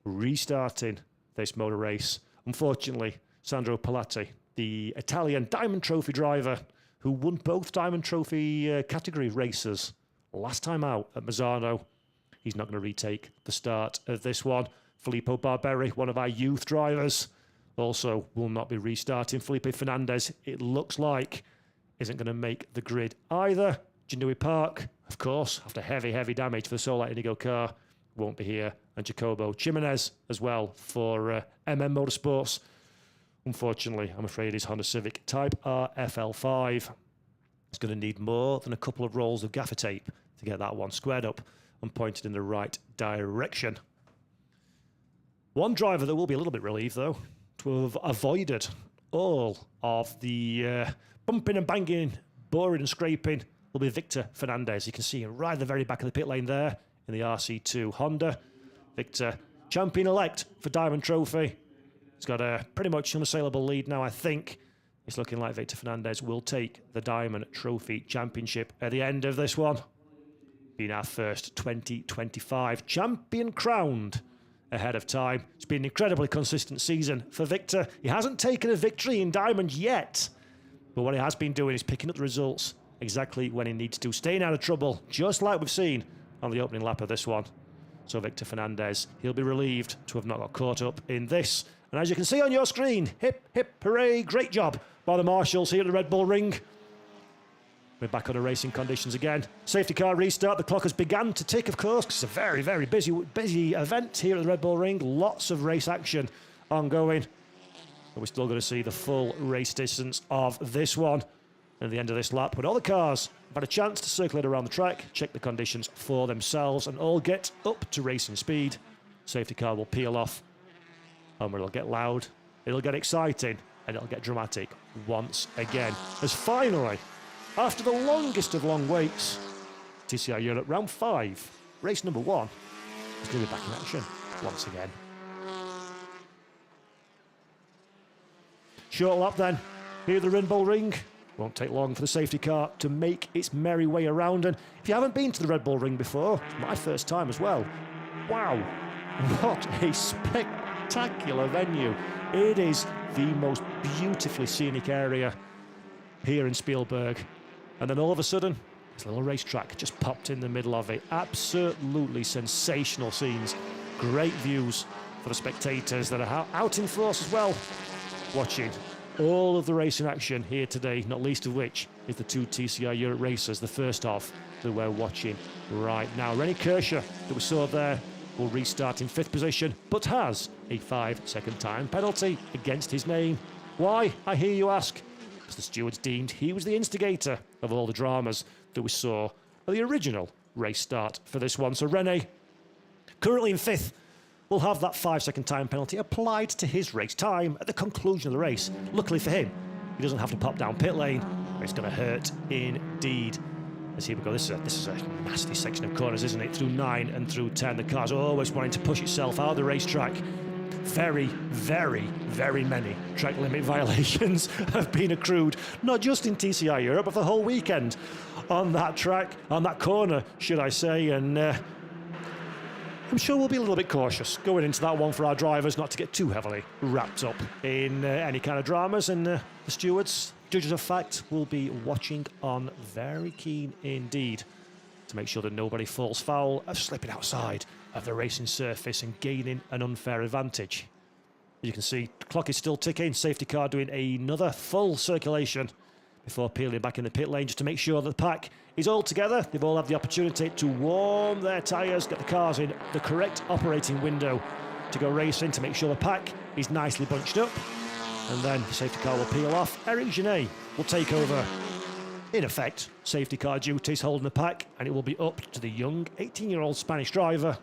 [SPEAKER 1] restarting this motor race. Unfortunately, Sandro Palatti, the Italian Diamond Trophy driver who won both Diamond Trophy category races last time out at Misano, he's not going to retake the start of this one. Filippo Barberi, one of our youth drivers, also will not be restarting. Felipe Fernandez, it looks like, isn't going to make the grid either. Janui Park, of course, after heavy damage for the Solar Indigo car, won't be here. And Jacobo Chimenez as well for MM Motorsports. Unfortunately, I'm afraid his Honda Civic Type R FL5 is going to need more than a couple of rolls of gaffer tape to get that one squared up and pointed in the right direction. One driver that will be a little bit relieved, though, to have avoided all of the bumping and banging, boring and scraping, will be Victor Fernandez. You can see him right at the very back of the pit lane there in the RC2 Honda. Victor, champion-elect for Diamond Trophy. He's got a pretty much unassailable lead now, I think. It's looking like Victor Fernandez will take the Diamond Trophy Championship at the end of this one. Being our first 2025 champion crowned ahead of time. It's been an incredibly consistent season for Victor. He hasn't taken a victory in Diamond yet, but what he has been doing is picking up the results exactly when he needs to, staying out of trouble, just like we've seen on the opening lap of this one. So Victor Fernandez, he'll be relieved to have not got caught up in this. And as you can see on your screen, hip, hip, hooray, great job by the marshals here at the Red Bull Ring. We're back under racing conditions again. Safety car restart. The clock has begun to tick, of course, because it's a very busy event here at the Red Bull Ring. Lots of race action ongoing. But we're still going to see the full race distance of this one. And at the end of this lap, when all the cars have had a chance to circulate around the track, check the conditions for themselves, and all get up to racing speed, safety car will peel off. And it'll get loud, it'll get exciting, and it'll get dramatic once again. As finally, after the longest of long waits, TCR Europe round 5, race number 1, is going to be back in action once again. Short lap then, here at the Red Bull Ring. Won't take long for the safety car to make its merry way around. And if you haven't been to the Red Bull Ring before, it's my first time as well. Wow, what a spectacular venue. It is the most beautifully scenic area here in Spielberg. And then all of a sudden, this little racetrack just popped in the middle of it. Absolutely sensational scenes. Great views for the spectators that are out in force as well, watching all of the racing action here today, not least of which is the 2 TCR Europe racers, the first of that we're watching right now. Rennie Kirscher, that we saw there, will restart in 5th position, but has a 5-second time penalty against his name. Why, I hear you ask? Because the stewards deemed he was the instigator of all the dramas that we saw at the original race start for this one. So Rennie, currently in 5th, will have that 5-second time penalty applied to his race time at the conclusion of the race. Luckily for him, he doesn't have to pop down pit lane. It's going to hurt indeed. As here we go, this is a nasty section of corners, isn't it? Through 9 and through 10, the car's always wanting to push itself out of the racetrack. Very many track limit violations have been accrued, not just in TCR Europe, but the whole weekend on that track, on that corner, should I say, and I'm sure we'll be a little bit cautious going into that one for our drivers, not to get too heavily wrapped up in any kind of dramas. And the stewards, judges of fact, will be watching on very keen indeed to make sure that nobody falls foul of slipping outside of the racing surface and gaining an unfair advantage. As you can see, the clock is still ticking. Safety car doing another full circulation before peeling back in the pit lane just to make sure that the pack is all together. They've all had the opportunity to warm their tyres, get the cars in the correct operating window to go racing, to make sure the pack is nicely bunched up. And then the safety car will peel off. Eric Genet will take over, in effect, safety car duties, holding the pack, and it will be up to the young 18-year-old Spanish driver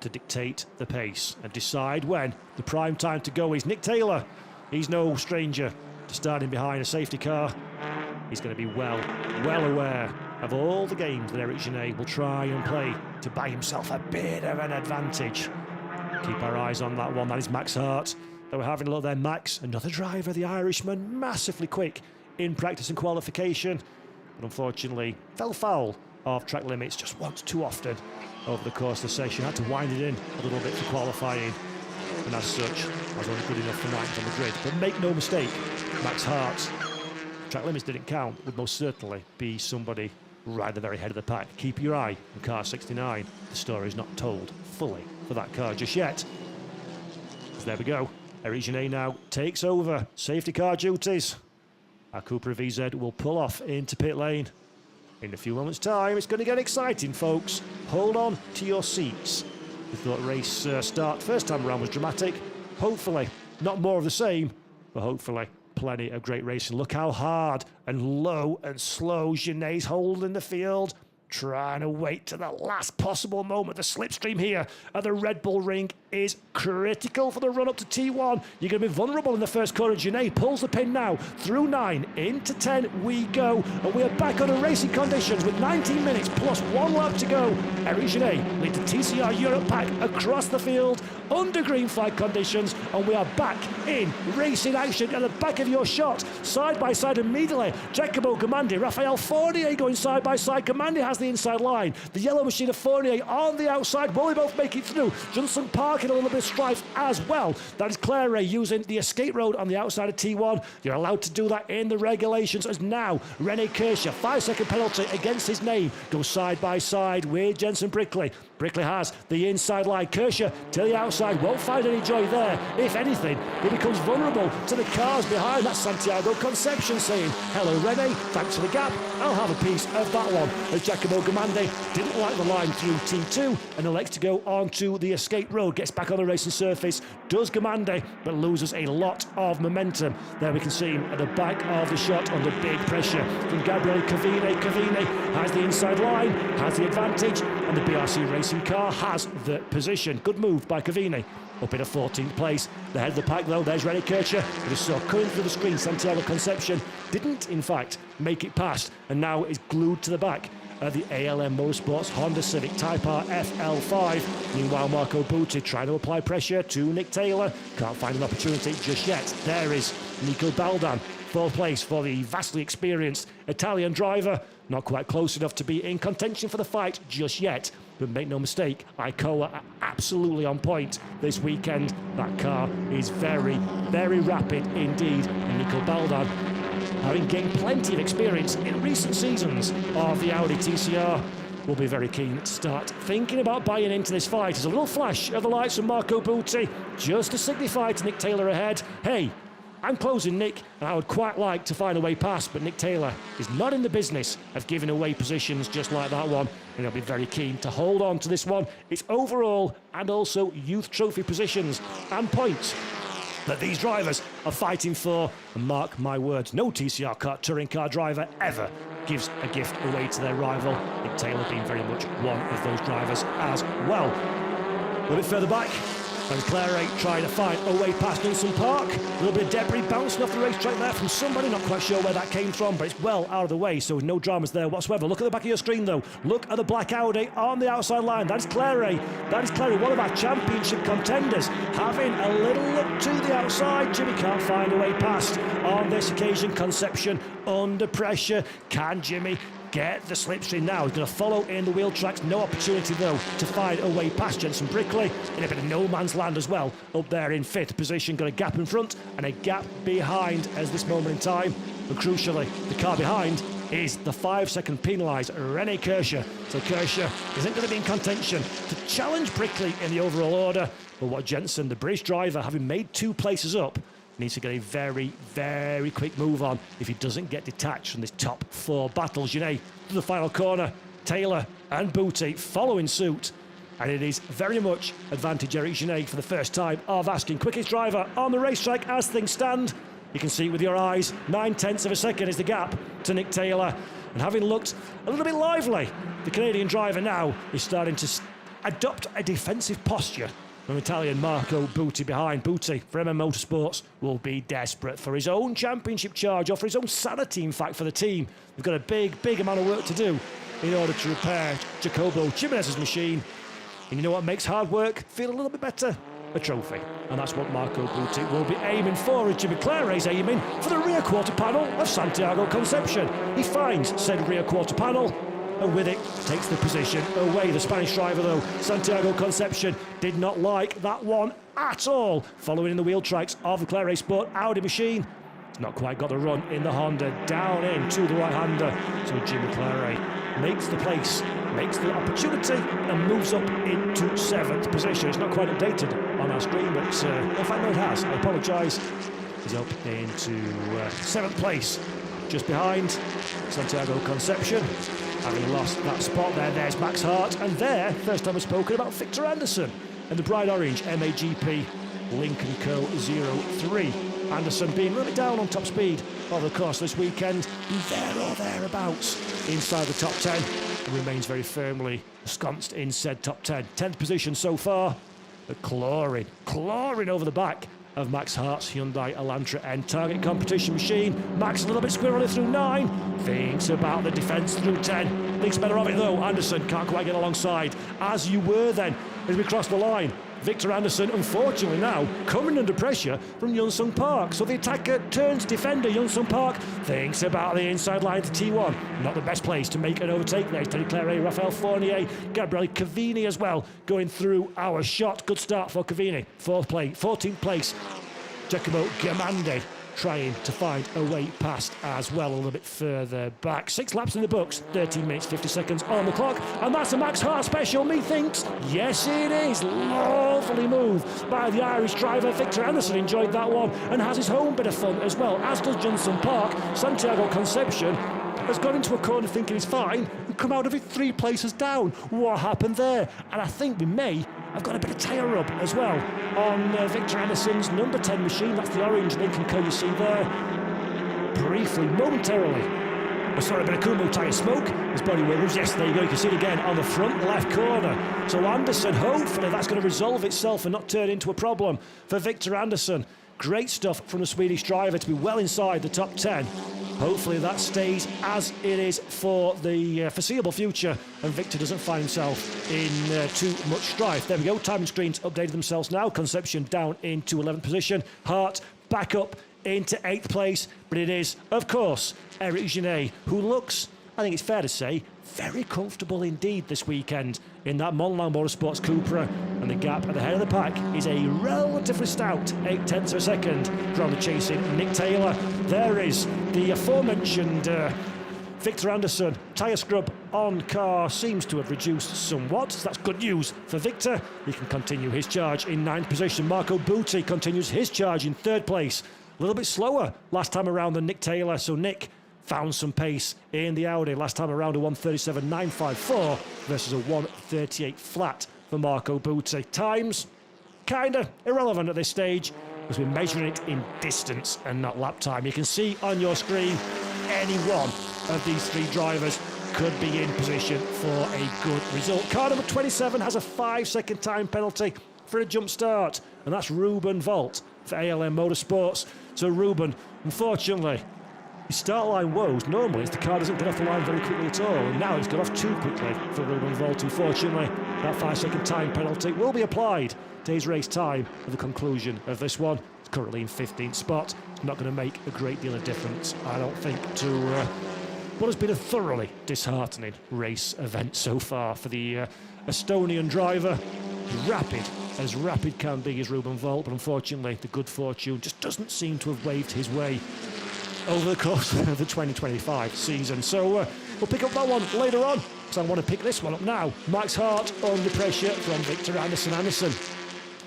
[SPEAKER 1] to dictate the pace and decide when the prime time to go is. Nick Taylor, he's no stranger to starting behind a safety car. He's going to be well aware of all the games that Eric Genet will try and play to buy himself a bit of an advantage. Keep our eyes on that one. That is Max Hart. They were having a look there. Max, another driver, the Irishman, massively quick in practice and qualification, but unfortunately fell foul of track limits just once too often over the course of the session. Had to wind it in a little bit for qualifying, and as such was only good enough for ninth on the grid. But make no mistake, Max Hart, track limits didn't count, would most certainly be somebody right at the very head of the pack. Keep your eye on car 69. The story is not told fully for that car just yet. So there we go. Eric Genet now takes over safety car duties. Our Cupra VZ will pull off into pit lane. In a few moments' time, it's going to get exciting, folks. Hold on to your seats. We thought race start first time around was dramatic. Hopefully, not more of the same, but hopefully plenty of great racing. Look how hard and low and slow Genet's holding the field, trying to wait to the last possible moment. The slipstream here at the Red Bull Ring is critical for the run up to T1. You're going to be vulnerable in the first corner. Genet pulls the pin now. Through 9, into 10 we go. And we are back under racing conditions with 19 minutes plus 1 lap to go. Eric Genet leads the TCR Europe pack across the field under green flag conditions. And we are back in racing action at the back of your shot. Side by side immediately. Giacomo Gamandi, Raphael Fournier going side by side. Gamandi has the inside line. The yellow machine of Fournier on the outside. Will they both make it through? Johnson Park in a little bit of strife as well. That is Claire using the escape road on the outside of T1. You're allowed to do that in the regulations as now Rene Kirscher, 5-second penalty against his name, goes side by side with Jensen Brickley. Brickley has the inside line. Kirscher to the outside, won't find any joy there. If anything, he becomes vulnerable to the cars behind. That's Santiago Concepcion saying, hello Rene, thanks for the gap, I'll have a piece of that one. As Giacomo Gamandi didn't like the line through T2 and elects to go onto the escape road, gets back on the racing surface, does Gamandi, but loses a lot of momentum. There we can see him at the back of the shot under big pressure from Gabriele Cavini. Cavini has the inside line, has the advantage, and the BRC racing car has the position. Good move by Cavini. Up in a 14th place. The head of the pack though, there's Rene Kirscher. It is so coming through the screen. Santiago Concepcion didn't in fact make it past and now is glued to the back of the ALM Motorsports Honda Civic Type R FL5. Meanwhile, Marco Butti trying to apply pressure to Nick Taylor. Can't find an opportunity just yet. There is Nico Baldan. 4th place for the vastly experienced Italian driver. Not quite close enough to be in contention for the fight just yet. But make no mistake, Icoa are absolutely on point this weekend. That car is very, very rapid indeed. And Nico Baldan, having gained plenty of experience in recent seasons of the Audi TCR, will be very keen to start thinking about buying into this fight. There's a little flash of the lights from Marco Butti just to signify to Nick Taylor ahead, hey, I'm closing, Nick, and I would quite like to find a way past, but Nick Taylor is not in the business of giving away positions just like that one, and he'll be very keen to hold on to this one. It's overall and also youth trophy positions and points that these drivers are fighting for. And mark my words, no TCR touring car driver ever gives a gift away to their rival. Nick Taylor being very much one of those drivers as well. A little bit further back, and Claire trying to find a way past Johnson Park. A little bit of debris bouncing off the racetrack there from somebody. Not quite sure where that came from, but it's well out of the way, so no dramas there whatsoever. Look at the back of your screen, though. Look at the black Audi on the outside line. That is Claire. That is Claire, one of our championship contenders, having a little look to the outside. Jimmy can't find a way past on this occasion. Concepcion under pressure. Can Jimmy get the slipstream now? He's going to follow in the wheel tracks. No opportunity, though, to find a way past Jensen Brickley. In a bit of no man's land as well. Up there in 5th position. Got a gap in front and a gap behind as this moment in time. But crucially, the car behind is the 5-second penalised Rene Kirscher. So Kirscher isn't going to be in contention to challenge Brickley in the overall order. But what Jensen, the British driver, having made 2 places up, needs to get a very, very quick move on if he doesn't get detached from this top 4 battle. Genet to the final corner. Taylor and Butti following suit. And it is very much advantage Eric Genet for the first time of asking. Quickest driver on the racetrack as things stand. You can see with your eyes, 9/10 of a second is the gap to Nick Taylor. And having looked a little bit lively, the Canadian driver now is starting to adopt a defensive posture from Italian Marco Butti behind. Butti, for MM Motorsports, will be desperate for his own championship charge, or for his own sanity, in fact, for the team. We've got a big amount of work to do in order to repair Jacopo Jimenez's machine. And you know what makes hard work feel a little bit better? A trophy. And that's what Marco Butti will be aiming for, as Jimmy Claire is aiming for the rear quarter panel of Santiago Concepcion. He finds said rear quarter panel, and with it takes the position away. The Spanish driver, though, Santiago Concepcion, did not like that one at all, following in the wheel tracks of the Claire Sport Audi machine. It's not quite got the run in the Honda, down into the right-hander. So Jimmy Claire makes the place, makes the opportunity, and moves up into 7th position. It's not quite updated on our screen, but in fact, no, it has. I apologise. He's up into 7th place, just behind Santiago Concepcion. Having lost that spot there's Max Hart, and there, first time I've spoken about Victor Anderson and the bright orange MAGP Lincoln Co. 03. Anderson being really down on top speed over the course this weekend, there or thereabouts inside the top 10, and remains very firmly ensconced in said top 10. 10th position so far, but clawing over the back of Max Hart's Hyundai Elantra N target competition machine. Max a little bit squirrely through 9, thinks about the defence through 10, thinks better of it though. Anderson can't quite get alongside, as you were then as we cross the line. Victor Anderson, unfortunately now, coming under pressure from Yun-Sung Park. So the attacker turns defender. Yun-Sung Park thinks about the inside line to T1. Not the best place to make an overtake there. Teddy Claret, Raphael Fournier, Gabriele Cavini as well, going through our shot. Good start for Cavini. 14th place, Giacomo Gamandi, trying to find a way past as well, a little bit further back. 6 laps in the books, 13 minutes 50 seconds on the clock, and that's a Max Hart special, methinks. Yes, it is. Lovely move by the Irish driver. Victor Anderson enjoyed that one and has his own bit of fun as well, as does Johnson Park. Santiago Concepcion has gone into a corner thinking he's fine and come out of it 3 places down. What happened there? And I think we may have got a bit of tyre rub as well on Victor Anderson's number 10 machine. That's the orange Lincoln Co. you see there. Briefly, momentarily, a bit of Kumo tyre smoke. His body wiggles. Yes, there you go. You can see it again on the front left corner. So Anderson, hopefully that's going to resolve itself and not turn into a problem for Victor Anderson. Great stuff from the Swedish driver to be well inside the top 10. Hopefully that stays as it is for the foreseeable future, and Victor doesn't find himself in too much strife. There we go, timing screens updated themselves now. Concepcion down into 11th position. Hart back up into 8th place, but it is, of course, Eric Genet, who looks, I think it's fair to say, very comfortable indeed this weekend in that Montland Motorsports Cupra, and the gap at the head of the pack is a relatively stout 0.8 of a second from the chasing Nick Taylor. There is the aforementioned Victor Anderson. Tyre scrub on car seems to have reduced somewhat, so that's good news for Victor. He can continue his charge in 9th position. Marco Butti continues his charge in 3rd place. A little bit slower last time around than Nick Taylor, so Nick found some pace in the Audi last time around, a 1:37.954 versus a 1:38 flat for Marco Butti. Times kinda irrelevant at this stage, because we're measuring it in distance and not lap time. You can see on your screen any one of these 3 drivers could be in position for a good result. Car number 27 has a 5-second time penalty for a jump start, and that's Ruben Volt for ALM Motorsports. So Ruben, unfortunately, his start line woes, normally the car doesn't get off the line very quickly at all, and now it's got off too quickly for Ruben Volt. Unfortunately, that 5-second time penalty will be applied to his race time at the conclusion of this one. It's currently in 15th spot. It's not going to make a great deal of difference, I don't think, to what has been a thoroughly disheartening race event so far for the Estonian driver. As rapid can be as Ruben Volt, but unfortunately the good fortune just doesn't seem to have waved his way over the course of the 2025 season. So we'll pick up that one later on, because I want to pick this one up now. Max Hart under pressure from Victor Anderson. Anderson,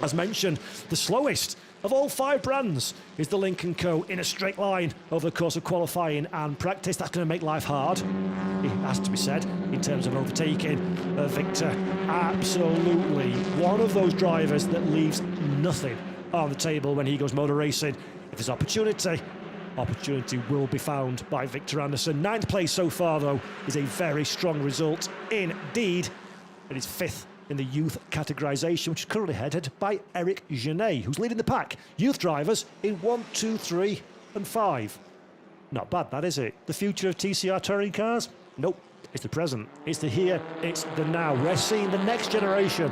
[SPEAKER 1] as mentioned, the slowest of all 5 brands is the Lincoln Co. in a straight line over the course of qualifying and practice. That's going to make life hard, it has to be said, in terms of overtaking. Victor, absolutely one of those drivers that leaves nothing on the table when he goes motor racing. If there's opportunity will be found by Victor Anderson. 9th place so far, though, is a very strong result indeed. It is 5th in the youth categorisation, which is currently headed by Eric Genet, who's leading the pack. Youth drivers in 1, 2, 3 and 5. Not bad, that is it. The future of TCR touring cars? Nope, it's the present. It's the here, it's the now. We're seeing the next generation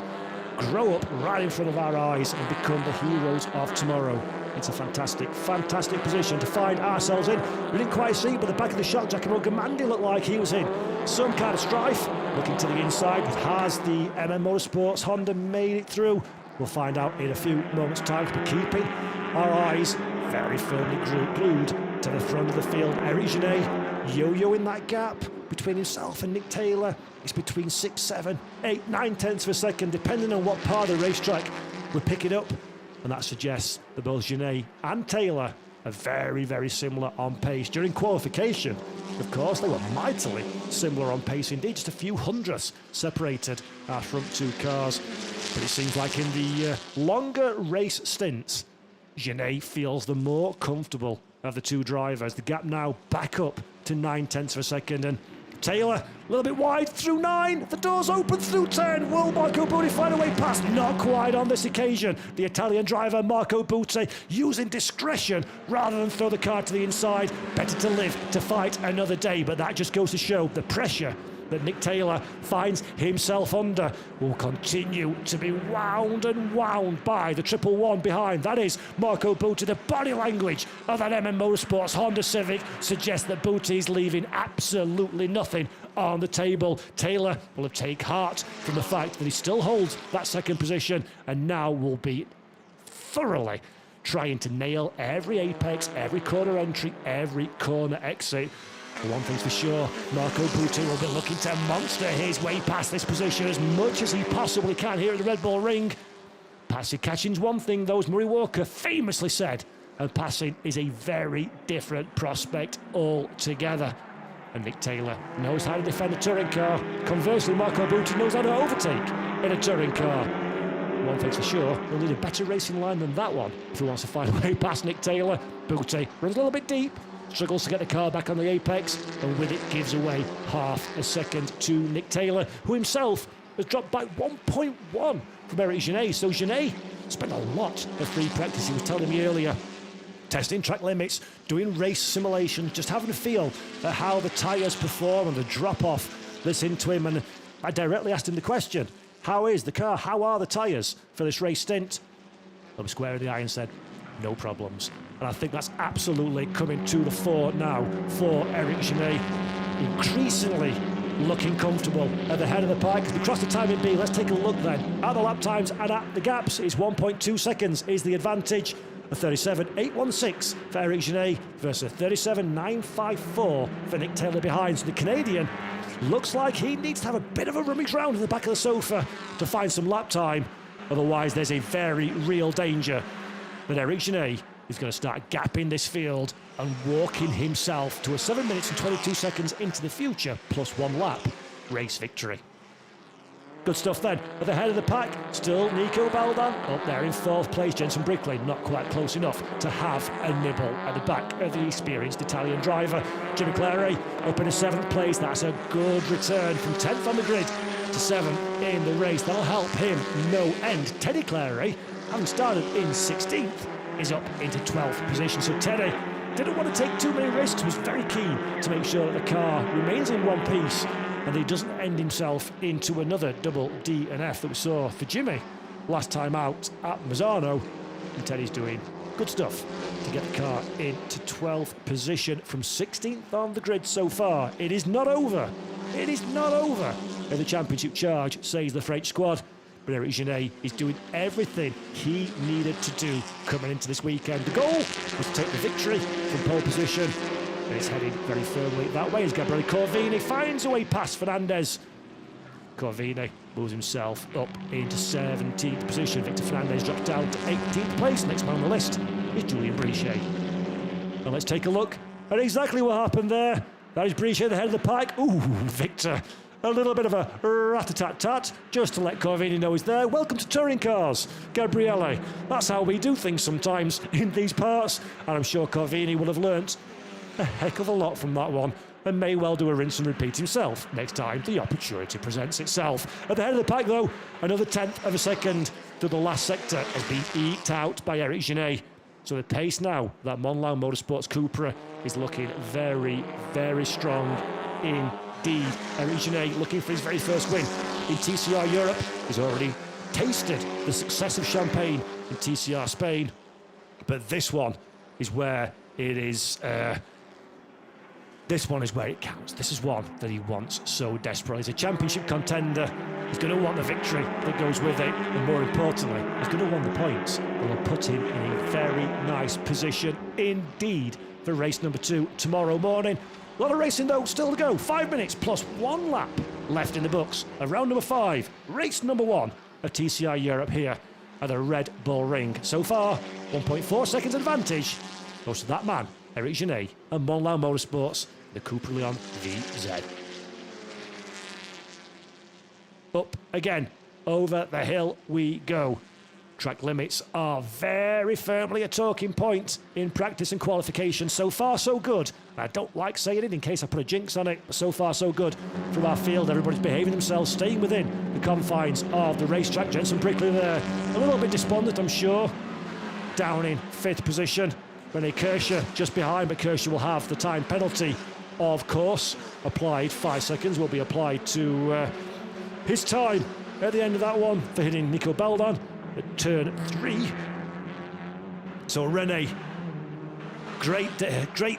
[SPEAKER 1] grow up right in front of our eyes and become the heroes of tomorrow. It's a fantastic, fantastic position to find ourselves in. We didn't quite see, but the back of the shot, Jackie Morgan looked like he was in some kind of strife. Looking to the inside, has the MM Motorsports Honda made it through? We'll find out in a few moments' time. But keeping our eyes very firmly glued to the front of the field. Eric Genet yo-yoing that gap between himself and Nick Taylor. It's between 6, 7, 8, 9 tenths of a second, depending on what part of the racetrack we're picking up. And that suggests that both Genet and Taylor are very, very similar on pace. During qualification, of course, they were mightily similar on pace indeed, just a few hundredths separated our front two cars. But it seems like in the longer race stints, Genet feels the more comfortable of the two drivers. The gap now back up to 9 tenths of a second, and Taylor a little bit wide through 9, the doors open through 10. Will Marco Butti find a way past? Not quite on this occasion. The Italian driver Marco Butti using discretion rather than throw the car to the inside. Better to live to fight another day, but that just goes to show the pressure that Nick Taylor finds himself under will continue to be wound and wound by the 111 behind. That is Marco Butti. The body language of that MM Motorsports Honda Civic suggests that Butti is leaving absolutely nothing on the table. Taylor will have taken heart from the fact that he still holds that second position and now will be thoroughly trying to nail every apex, every corner entry, every corner exit. One thing's for sure, Marco Butti will be looking to monster his way past this position as much as he possibly can here at the Red Bull Ring. Passing catching's one thing, though, as Murray Walker famously said, and passing is a very different prospect altogether. And Nick Taylor knows how to defend a touring car. Conversely, Marco Butti knows how to overtake in a touring car. One thing's for sure, he'll need a better racing line than that one if he wants to find a way past Nick Taylor. Butti runs a little bit deep, struggles to get the car back on the apex, and with it gives away half a second to Nick Taylor, who himself has dropped by 1.1 from Eric Genet. So Genet spent a lot of free practice, he was telling me earlier, testing track limits, doing race simulations, just having a feel at how the tyres perform and the drop-off that's into him. And I directly asked him the question, how is the car, how are the tyres for this race stint? Looked square in the eye and said, no problems. And I think that's absolutely coming to the fore now for Eric Genet. Increasingly looking comfortable at the head of the pack. As we cross the timing B, let's take a look then at the lap times and at the gaps. It's 1.2 seconds is the advantage. A 37.816 for Eric Genet versus a 37.954 for Nick Taylor behind. So the Canadian looks like he needs to have a bit of a rummage round in the back of the sofa to find some lap time. Otherwise, there's a very real danger that Eric Genet is going to start gapping this field and walking himself to a 7 minutes and 22 seconds into the future, plus 1 lap race victory. Good stuff then. At the head of the pack, still Nico Baldan up there in 4th place. Jenson Brickley not quite close enough to have a nibble at the back of the experienced Italian driver. Jimmy Clary up in a 7th place. That's a good return from 10th on the grid to 7th in the race. That'll help him no end. Teddy Clary, having started in 16th, is up into 12th position. So Teddy didn't want to take too many risks, was very keen to make sure that the car remains in one piece and he doesn't end himself into another double D and F that we saw for Jimmy last time out at Mazzano. And Teddy's doing good stuff to get the car into 12th position from 16th on the grid so far. It is not over. It is not over in the championship charge, says the French squad. But Eric Genet is doing everything he needed to do coming into this weekend. The goal was to take the victory from pole position. And it's heading very firmly that way as Gabriele Corvini finds a way past Fernandez. Corvini moves himself up into 17th position. Victor Fernandez drops down to 18th place. Next man on the list is Julian Brichet. And let's take a look at exactly what happened there. That is Brichet at the head of the pack. Ooh, Victor. A little bit of a rat-a-tat-tat, just to let Corvini know he's there. Welcome to touring cars, Gabriele. That's how we do things sometimes in these parts. And I'm sure Corvini will have learnt a heck of a lot from that one and may well do a rinse and repeat himself next time the opportunity presents itself. At the head of the pack, though, another 10th of a second to the last sector has been eked out by Eric Genet. So the pace now, that Monlau Motorsports Cupra is looking very, very strong indeed. Eric Genet looking for his very first win in TCR Europe. He's already tasted the success of Champagne in TCR Spain, but this one is where it is. This one is where it counts. This is one that he wants so desperately. He's a championship contender. He's going to want the victory that goes with it, and more importantly, he's going to want the points that will put him in a very nice position indeed for race number 2 tomorrow morning. A lot of racing though still to go. 5 minutes plus 1 lap left in the books of round number 5, race number 1 of TCR Europe here at the Red Bull Ring. So far, 1.4 seconds advantage goes to that man, Eric Genet, and Monlau Motorsports, the Cupra Leon VZ. Up again, over the hill we go. Track limits are very firmly a talking point in practice and qualification. So far, so good. I don't like saying it in case I put a jinx on it, but so far, so good from our field. Everybody's behaving themselves, staying within the confines of the racetrack. Jensen Brickley there, a little bit despondent, I'm sure. Down in 5th position. Rene Kirscher just behind, but Kirscher will have the time penalty, of course, applied. 5 seconds will be applied to his time at the end of that one for hitting Nico Beldan at turn 3. So Rene, great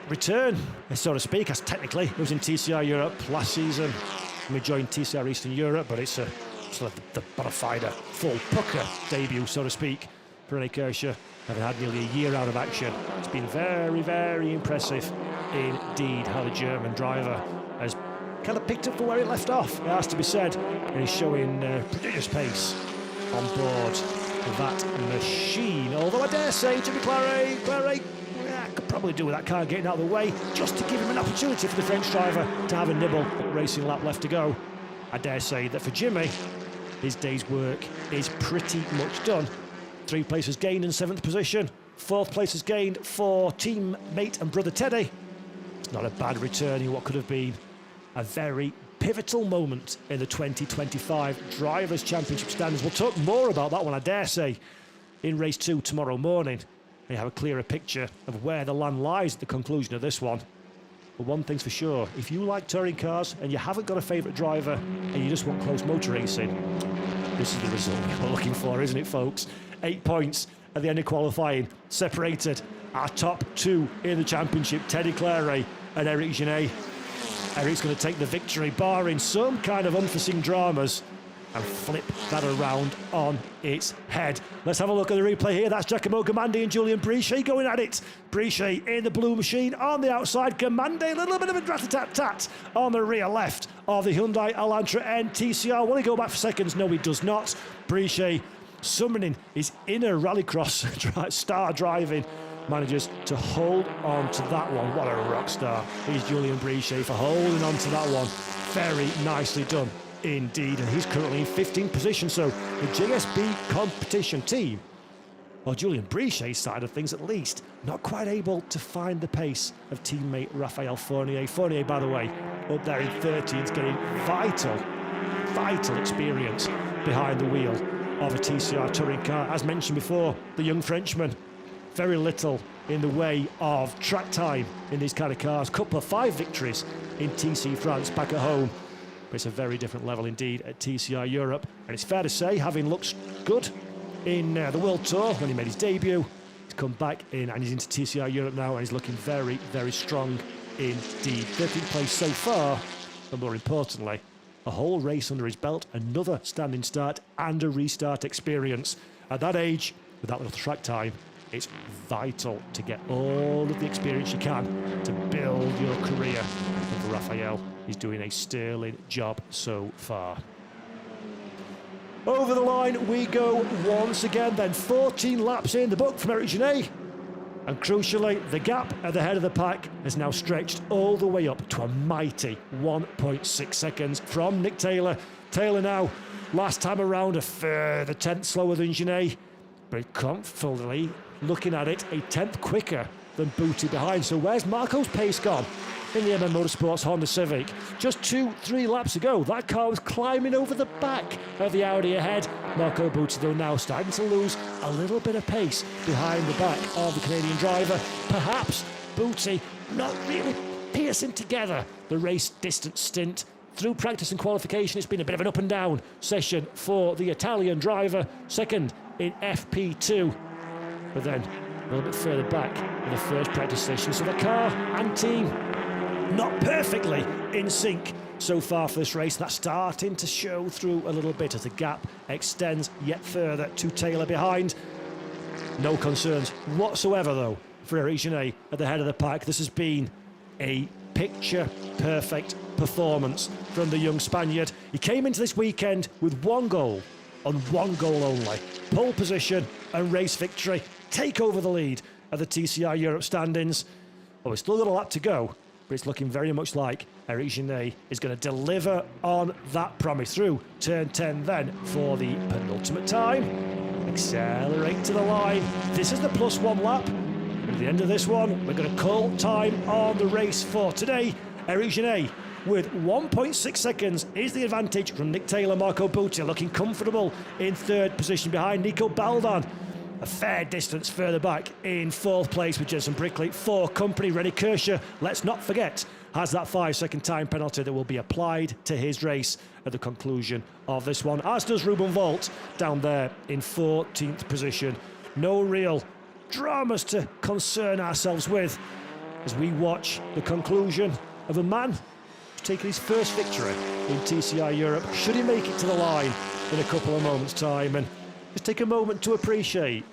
[SPEAKER 1] return, so to speak, as technically he was in TCR Europe last season. We joined TCR Eastern Europe, but it's sort of the bona fide full pucker debut, so to speak, for Rene Kirscher, having had nearly a year out of action. It's been very, very impressive indeed how the German driver has kind of picked up from where it left off, it has to be said, and he's showing prodigious pace on board that machine. Although I dare say Jimmy Claret could probably do with that car getting out of the way, just to give him an opportunity for the French driver to have a nibble at racing lap left to go. I dare say that for Jimmy, his day's work is pretty much done. 3 places gained in 7th position, 4th place is gained for teammate and brother Teddy. It's not a bad return in what could have been a very pivotal moment in the 2025 Drivers' Championship standings. We'll talk more about that one, I dare say, in race 2 tomorrow morning. We have a clearer picture of where the land lies at the conclusion of this one. But one thing's for sure, if you like touring cars and you haven't got a favourite driver and you just want close motor racing, this is the result you're looking for, isn't it, folks? 8 points at the end of qualifying, separated our top 2 in the championship, Teddy Claret and Eric Genet. Eric's going to take the victory, barring some kind of unforeseen dramas, and flip that around on its head. Let's have a look at the replay here. That's Giacomo Gamandi and Julian Brichet going at it. Brichet in the blue machine on the outside. Gamandi, a little bit of a rat-a-tat-tat on the rear left of the Hyundai Elantra NTCR. Will he go back for seconds? No, he does not. Brichet summoning his inner rallycross star driving, manages to hold on to that one. What a rock star is Julian Brichet for holding on to that one. Very nicely done indeed, and he's currently in 15th position. So the JSB competition team, well, Julian Brichet's side of things at least, not quite able to find the pace of teammate Raphael Fournier. Fournier, by the way, up there in 13th, getting vital experience behind the wheel of a TCR touring car. As mentioned before, the young Frenchman, very little in the way of track time in these kind of cars. Couple of 5 victories in TC France back at home, but it's a very different level indeed at TCR Europe. And it's fair to say, having looked good in the World Tour when he made his debut, he's come back in and he's into TCR Europe now, and he's looking very, very strong indeed. 13th place so far, but more importantly, a whole race under his belt, another standing start and a restart experience. At that age, with that little track time, it's vital to get all of the experience you can to build your career. And for Raphael, he's doing a sterling job so far. Over the line we go once again then. 14 laps in the book from Eric Genet. And crucially, the gap at the head of the pack has now stretched all the way up to a mighty 1.6 seconds from Nick Taylor. Taylor now, last time around, a further 10th slower than Genet, but comfortably, looking at it, a 10th quicker than Booty behind. So where's Marco's pace gone? in the MM Motorsports Honda Civic. Just 2-3 laps ago, that car was climbing over the back of the Audi ahead. Marco Butti, though, now starting to lose a little bit of pace behind the back of the Canadian driver. Perhaps Butti not really piercing together the race distance stint. Through practice and qualification, it's been a bit of an up and down session for the Italian driver. Second in FP2, but then a little bit further back in the first practice session. So the car and team not perfectly in sync so far for this race. That's starting to show through a little bit as the gap extends yet further to Taylor behind. No concerns whatsoever, though, for Eric Genet at the head of the pack. This has been a picture-perfect performance from the young Spaniard. He came into this weekend with one goal, and one goal only. Pole position and race victory. Take over the lead of the TCR Europe standings. Oh, it's still got a lap to go, but it's looking very much like Eric Genet is going to deliver on that promise through turn 10 then for the penultimate time. Accelerate to the line. This is the +1 lap. And at the end of this one, we're going to call time on the race for today. Eric Genet with 1.6 seconds is the advantage from Nick Taylor. Marco Butti looking comfortable in third position behind Nico Baldan. A fair distance further back in fourth place with Jenson Brickley for company. René Kirscher, let's not forget, has that 5-second time penalty that will be applied to his race at the conclusion of this one, as does Ruben Volt down there in 14th position. No real dramas to concern ourselves with as we watch the conclusion of a man who's taken his first victory in TCR Europe. Should he make it to the line in a couple of moments' time, and just take a moment to appreciate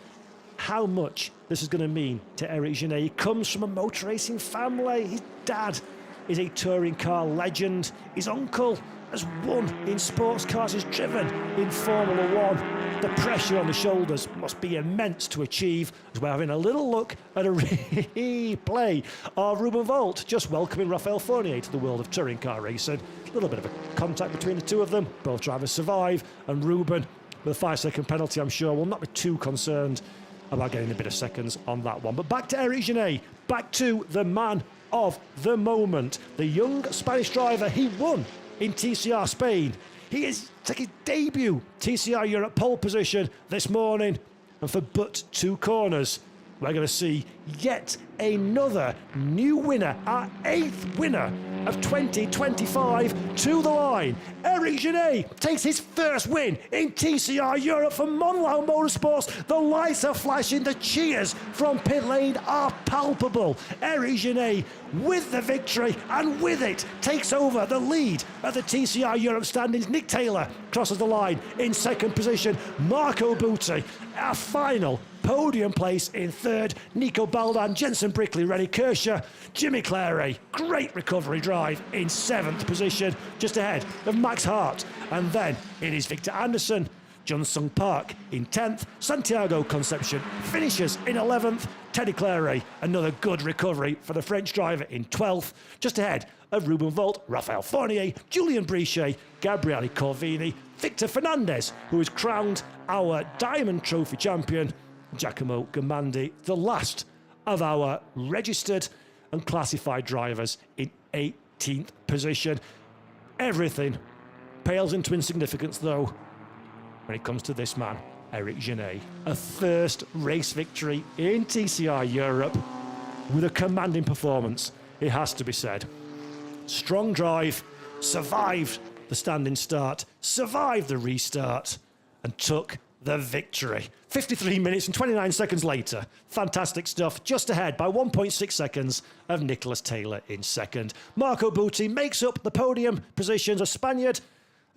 [SPEAKER 1] how much this is going to mean to Eric Genet. He comes from a motor racing family. His dad is a touring car legend. His uncle has won in sports cars, has driven in Formula One. The pressure on the shoulders must be immense to achieve, as we're having a little look at a replay of Ruben Volt just welcoming Raphael Fournier to the world of touring car racing. A little bit of a contact between the two of them. Both drivers survive, and Ruben, with a 5-second penalty, I'm sure, will not be too concerned about getting a bit of seconds on that one. But back to Eric Genet, back to the man of the moment, the young Spanish driver. He won in TCR Spain. He is taking debut TCR Europe pole position this morning, and for but 2 corners, we're going to see yet another new winner, our 8th winner of 2025 to the line. Eric Genet takes his first win in TCR Europe for Monlau Motorsports. The lights are flashing, the cheers from pit lane are palpable. Eric Genet with the victory, and with it takes over the lead of the TCR Europe standings. Nick Taylor crosses the line in second position. Marco Butti, our final podium place in third. Nico Baldan, Jenson Brickley, René Kirscher, Jimmy Clary, great recovery drive in 7th position, just ahead of Max Hart. And then it is Victor Anderson, Johnson Park in 10th, Santiago Concepcion finishes in 11th, Teddy Clary, another good recovery for the French driver in 12th, just ahead of Ruben Volt, Raphael Fournier, Julien Brichet, Gabriele Corvini, Victor Fernandez, who is crowned our Diamond Trophy champion, Giacomo Gamandi, the last of our registered and classified drivers in 18th position. Everything pales into insignificance, though, when it comes to this man, Eric Genet. A first race victory in TCR Europe with a commanding performance, it has to be said. Strong drive, survived the standing start, survived the restart, and took the victory. 53 minutes and 29 seconds later. Fantastic stuff. Just ahead by 1.6 seconds of Nicholas Taylor in second. Marco Butti makes up the podium positions. A Spaniard,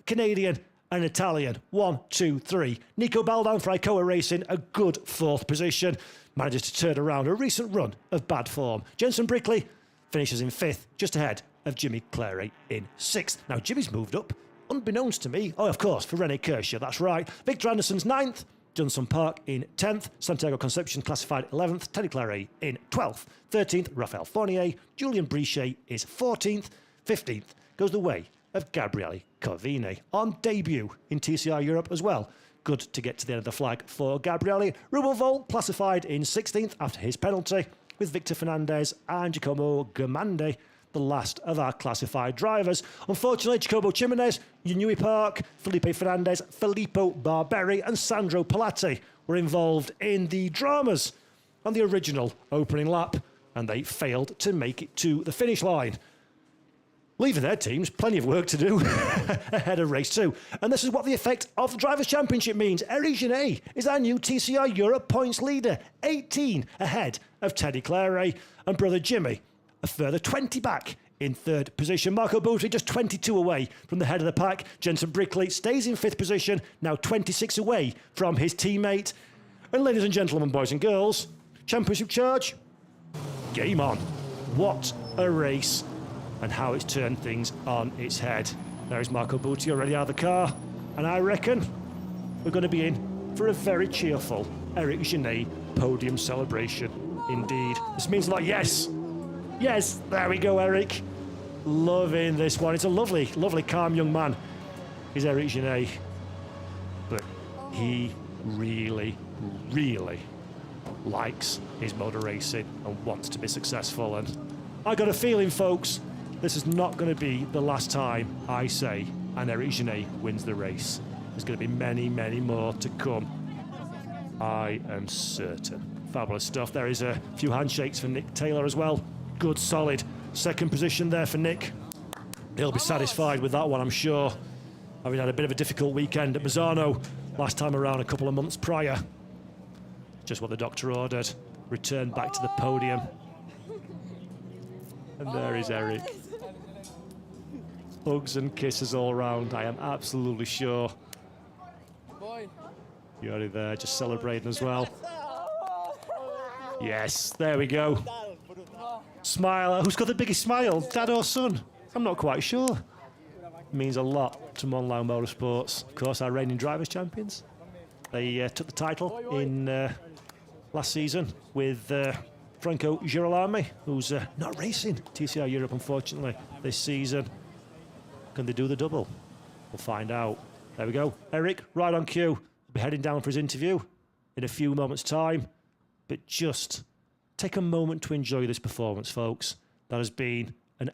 [SPEAKER 1] Canadian, and Italian. 1, 2, 3. Nico Baldan for Icoa Racing, a good 4th position. Manages to turn around a recent run of bad form. Jenson Brickley finishes in 5th, just ahead of Jimmy Clary in 6th. Now, Jimmy's moved up, unbeknownst to me. Oh, of course, for René Kirscher, that's right. Victor Anderson's 9th, Johnson Park in 10th, Santiago Concepcion classified 11th, Teddy Clary in 12th, 13th, Raphael Fournier, Julien Brichet is 14th, 15th goes the way of Gabriele Corvini on debut in TCR Europe as well. Good to get to the end of the flag for Gabriele. Ruben Volt classified in 16th after his penalty, with Victor Fernandez and Giacomo Gamandi the last of our classified drivers. Unfortunately, Jacobo Jimenez, Yunui Park, Felipe Fernandez, Filippo Barberi and Sandro Pilati were involved in the dramas on the original opening lap, and they failed to make it to the finish line, leaving their teams plenty of work to do ahead of race 2. And this is what the effect of the Drivers' Championship means. Eric Genet is our new TCR Europe points leader, 18 ahead of Teddy Clare, and brother Jimmy a further 20 back in 3rd position. Marco Butti just 22 away from the head of the pack. Jenson Brickley stays in 5th position, now 26 away from his teammate. And ladies and gentlemen, boys and girls, championship charge, game on. What a race, and how it's turned things on its head. There's Marco Butti already out of the car, and I reckon we're going to be in for a very cheerful Eric Genet podium celebration indeed. This means a lot. Yes, there we go, Eric. Loving this one. It's a lovely, lovely, calm young man, is Eric Genet. But he really, really likes his motor racing and wants to be successful. And I got a feeling, folks, this is not going to be the last time I say and Eric Genet wins the race. There's going to be many, many more to come. I am certain. Fabulous stuff. There is a few handshakes for Nick Taylor as well. Good, solid 2nd position there for Nick. He'll be satisfied with that one, I'm sure. Having had a bit of a difficult weekend at Mazzano last time around a couple of months prior. Just what the doctor ordered. Returned back to the podium. And there is Eric. Hugs and kisses all round, I am absolutely sure. You're there, just celebrating as well. Yes, there we go. Smile. Who's got the biggest smile, dad or son? I'm not quite sure. Means a lot to Monlau Motorsports. Of course, our reigning drivers' champions. They took the title in last season with Franco Girolami, who's not racing TCR Europe, unfortunately, this season. Can they do the double? We'll find out. There we go. Eric, right on cue. We'll be heading down for his interview in a few moments' time. But just take a moment to enjoy this performance, folks. That has been a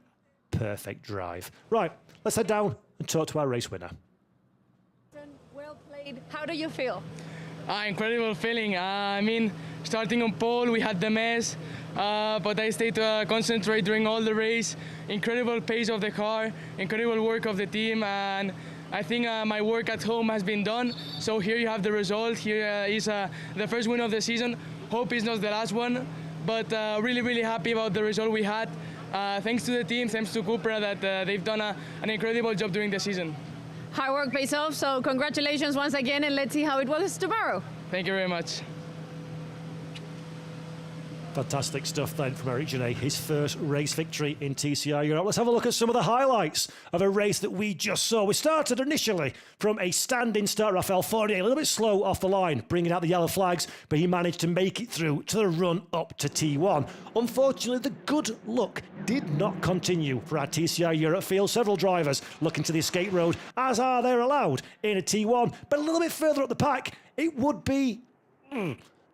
[SPEAKER 1] perfect drive. Right, let's head down and talk to our race winner.
[SPEAKER 2] Well played. How do you feel?
[SPEAKER 3] Incredible feeling. I mean, starting on pole, we had the mess, but I stayed concentrated during all the race. Incredible pace of the car, incredible work of the team, and I think my work at home has been done. So here you have the result. Here is the first win of the season. Hope it's not the last one, but really, really happy about the result we had. Thanks to the team, thanks to Cupra, that they've done an incredible job during the season.
[SPEAKER 2] Hard work pays off, so congratulations once again, and let's see how it was tomorrow.
[SPEAKER 3] Thank you very much.
[SPEAKER 1] Fantastic stuff then from Eric Genet, his first race victory in TCR Europe. Let's have a look at some of the highlights of a race that we just saw. We started initially from a standing start. Rafael Fournier, a little bit slow off the line, bringing out the yellow flags, but he managed to make it through to the run up to T1. Unfortunately, the good luck did not continue for our TCR Europe field. Several drivers looking to the escape road, as are they allowed in a T1, but a little bit further up the pack, it would be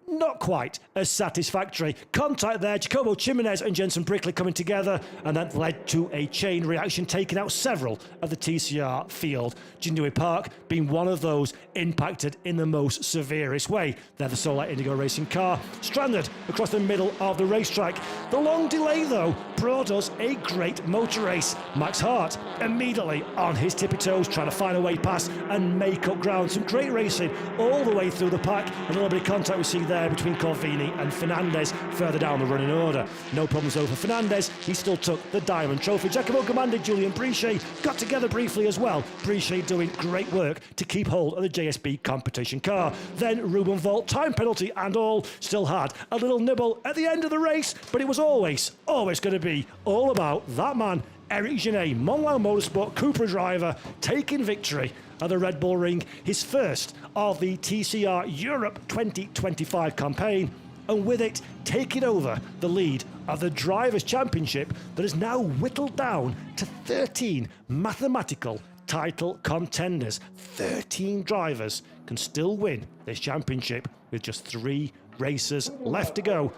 [SPEAKER 1] not quite as satisfactory. Contact there, Jacobo Jimenez and Jenson Brickley coming together, and that led to a chain reaction, taking out several of the TCR field. Yunui Park being one of those impacted in the most severest way. They're the Solar Indigo Racing car, stranded across the middle of the racetrack. The long delay, though, brought us a great motor race. Max Hart immediately on his tippy toes, trying to find a way past and make up ground. Some great racing all the way through the pack, and a little bit of contact we see there between Corvini and Fernandez further down the running order. No problems over Fernandez. He still took the Diamond Trophy. Giacomo Gamandi, Julian Brichet got together briefly as well. Brichet doing great work to keep hold of the JSB competition car. Then Ruben Volt, time penalty and all, still had a little nibble at the end of the race, but it was always going to be all about that man, Eric Genet, Monlau Motorsport Cupra driver, taking victory at the Red Bull Ring, his first of the TCR Europe 2025 campaign, and with it taking over the lead of the Drivers' Championship that is now whittled down to 13 mathematical title contenders. 13 drivers can still win this championship with just 3 races left to go.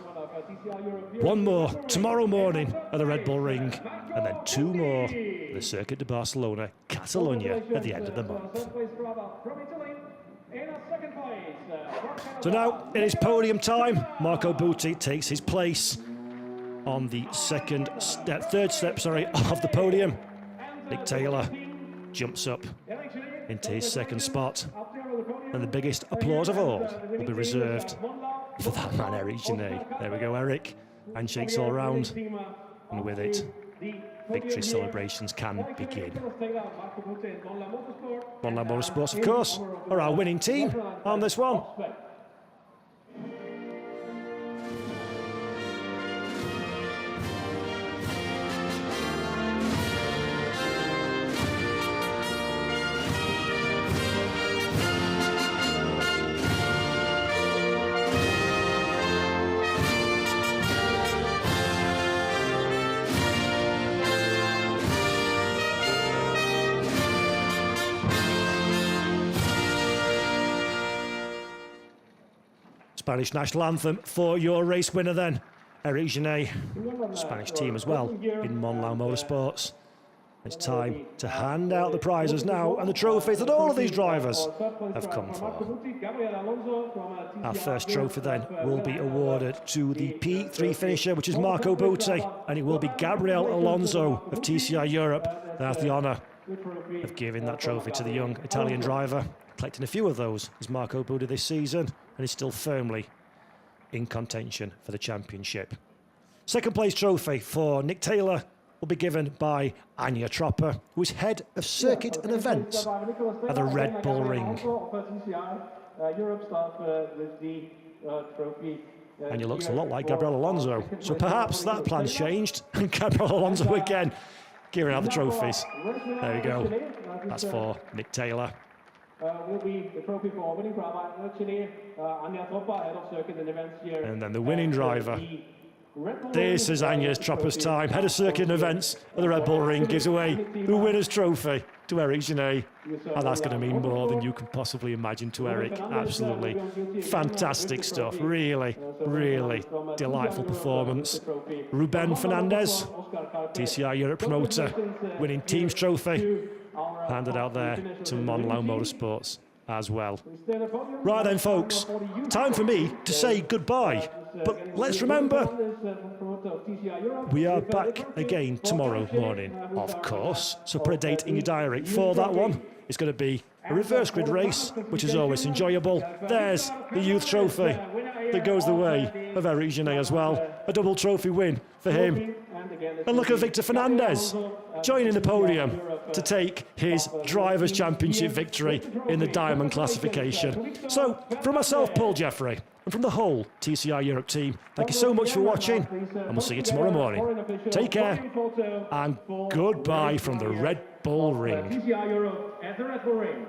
[SPEAKER 1] One more tomorrow morning at the Red Bull Ring, and then 2 more at the Circuit de Barcelona, Catalonia at the end of the month. So now it is podium time. Marco Butti takes his place on the third step of the podium. Nick Taylor jumps up into his second spot, and the biggest applause of all will be reserved for that man, Eric Genet. There we go, Eric. Handshakes all round, and with it, victory celebrations can begin. Monlam Motorsports, of course, are our winning team on this one. Spanish national anthem for your race winner then, Eric Genet. Spanish team as well in Monlam Motorsports. It's time to hand out the prizes now and the trophies that all of these drivers have come for. Our first trophy then will be awarded to the P3 finisher, which is Marco Butti, and it will be Gabriel Alonso of TCR Europe that has the honour of giving that trophy to the young Italian driver. Collecting a few of those is Marco Butti this season, and is still firmly in contention for the championship. Second place trophy for Nick Taylor will be given by Anya Tropper, who is head of circuit and events at the Red Bull Ring. Anya looks a lot like Gabriel Alonso, so perhaps that plan's changed, and Gabriel Alonso again giving out the trophies. There we go. That's for Nick Taylor.
[SPEAKER 4] Will be the trophy for winning driver Anya Tropper, head of circuit and events here.
[SPEAKER 1] And then the winning driver. This is Anya Tropper's time. Head of circuit and events at the Red Bull Ring gives away the winner's trophy to Eric Genet. And that's going to mean more than you can possibly imagine to Eric. Absolutely fantastic stuff. Really, really delightful performance. Ruben Fernandez, TCR Europe promoter, winning team's trophy. Handed out there to Monlam Motorsports as well. Right then, folks, time for me to say goodbye. But let's remember, we are back again tomorrow morning, of course. So put a date in your diary for that one. It's going to be a reverse grid race, which is always enjoyable. There's the youth trophy that goes the way of Eric Genet as well. A double trophy win for him. And look at Victor Fernandez joining the podium to take his Drivers' Championship victory in the Diamond classification. So, from myself, Paul Jeffrey, and from the whole TCR Europe team, thank you so much for watching, and we'll see you tomorrow morning. Take care, and goodbye from the Red Bull Ring.
[SPEAKER 4] TCR Europe at the Red Bull Ring.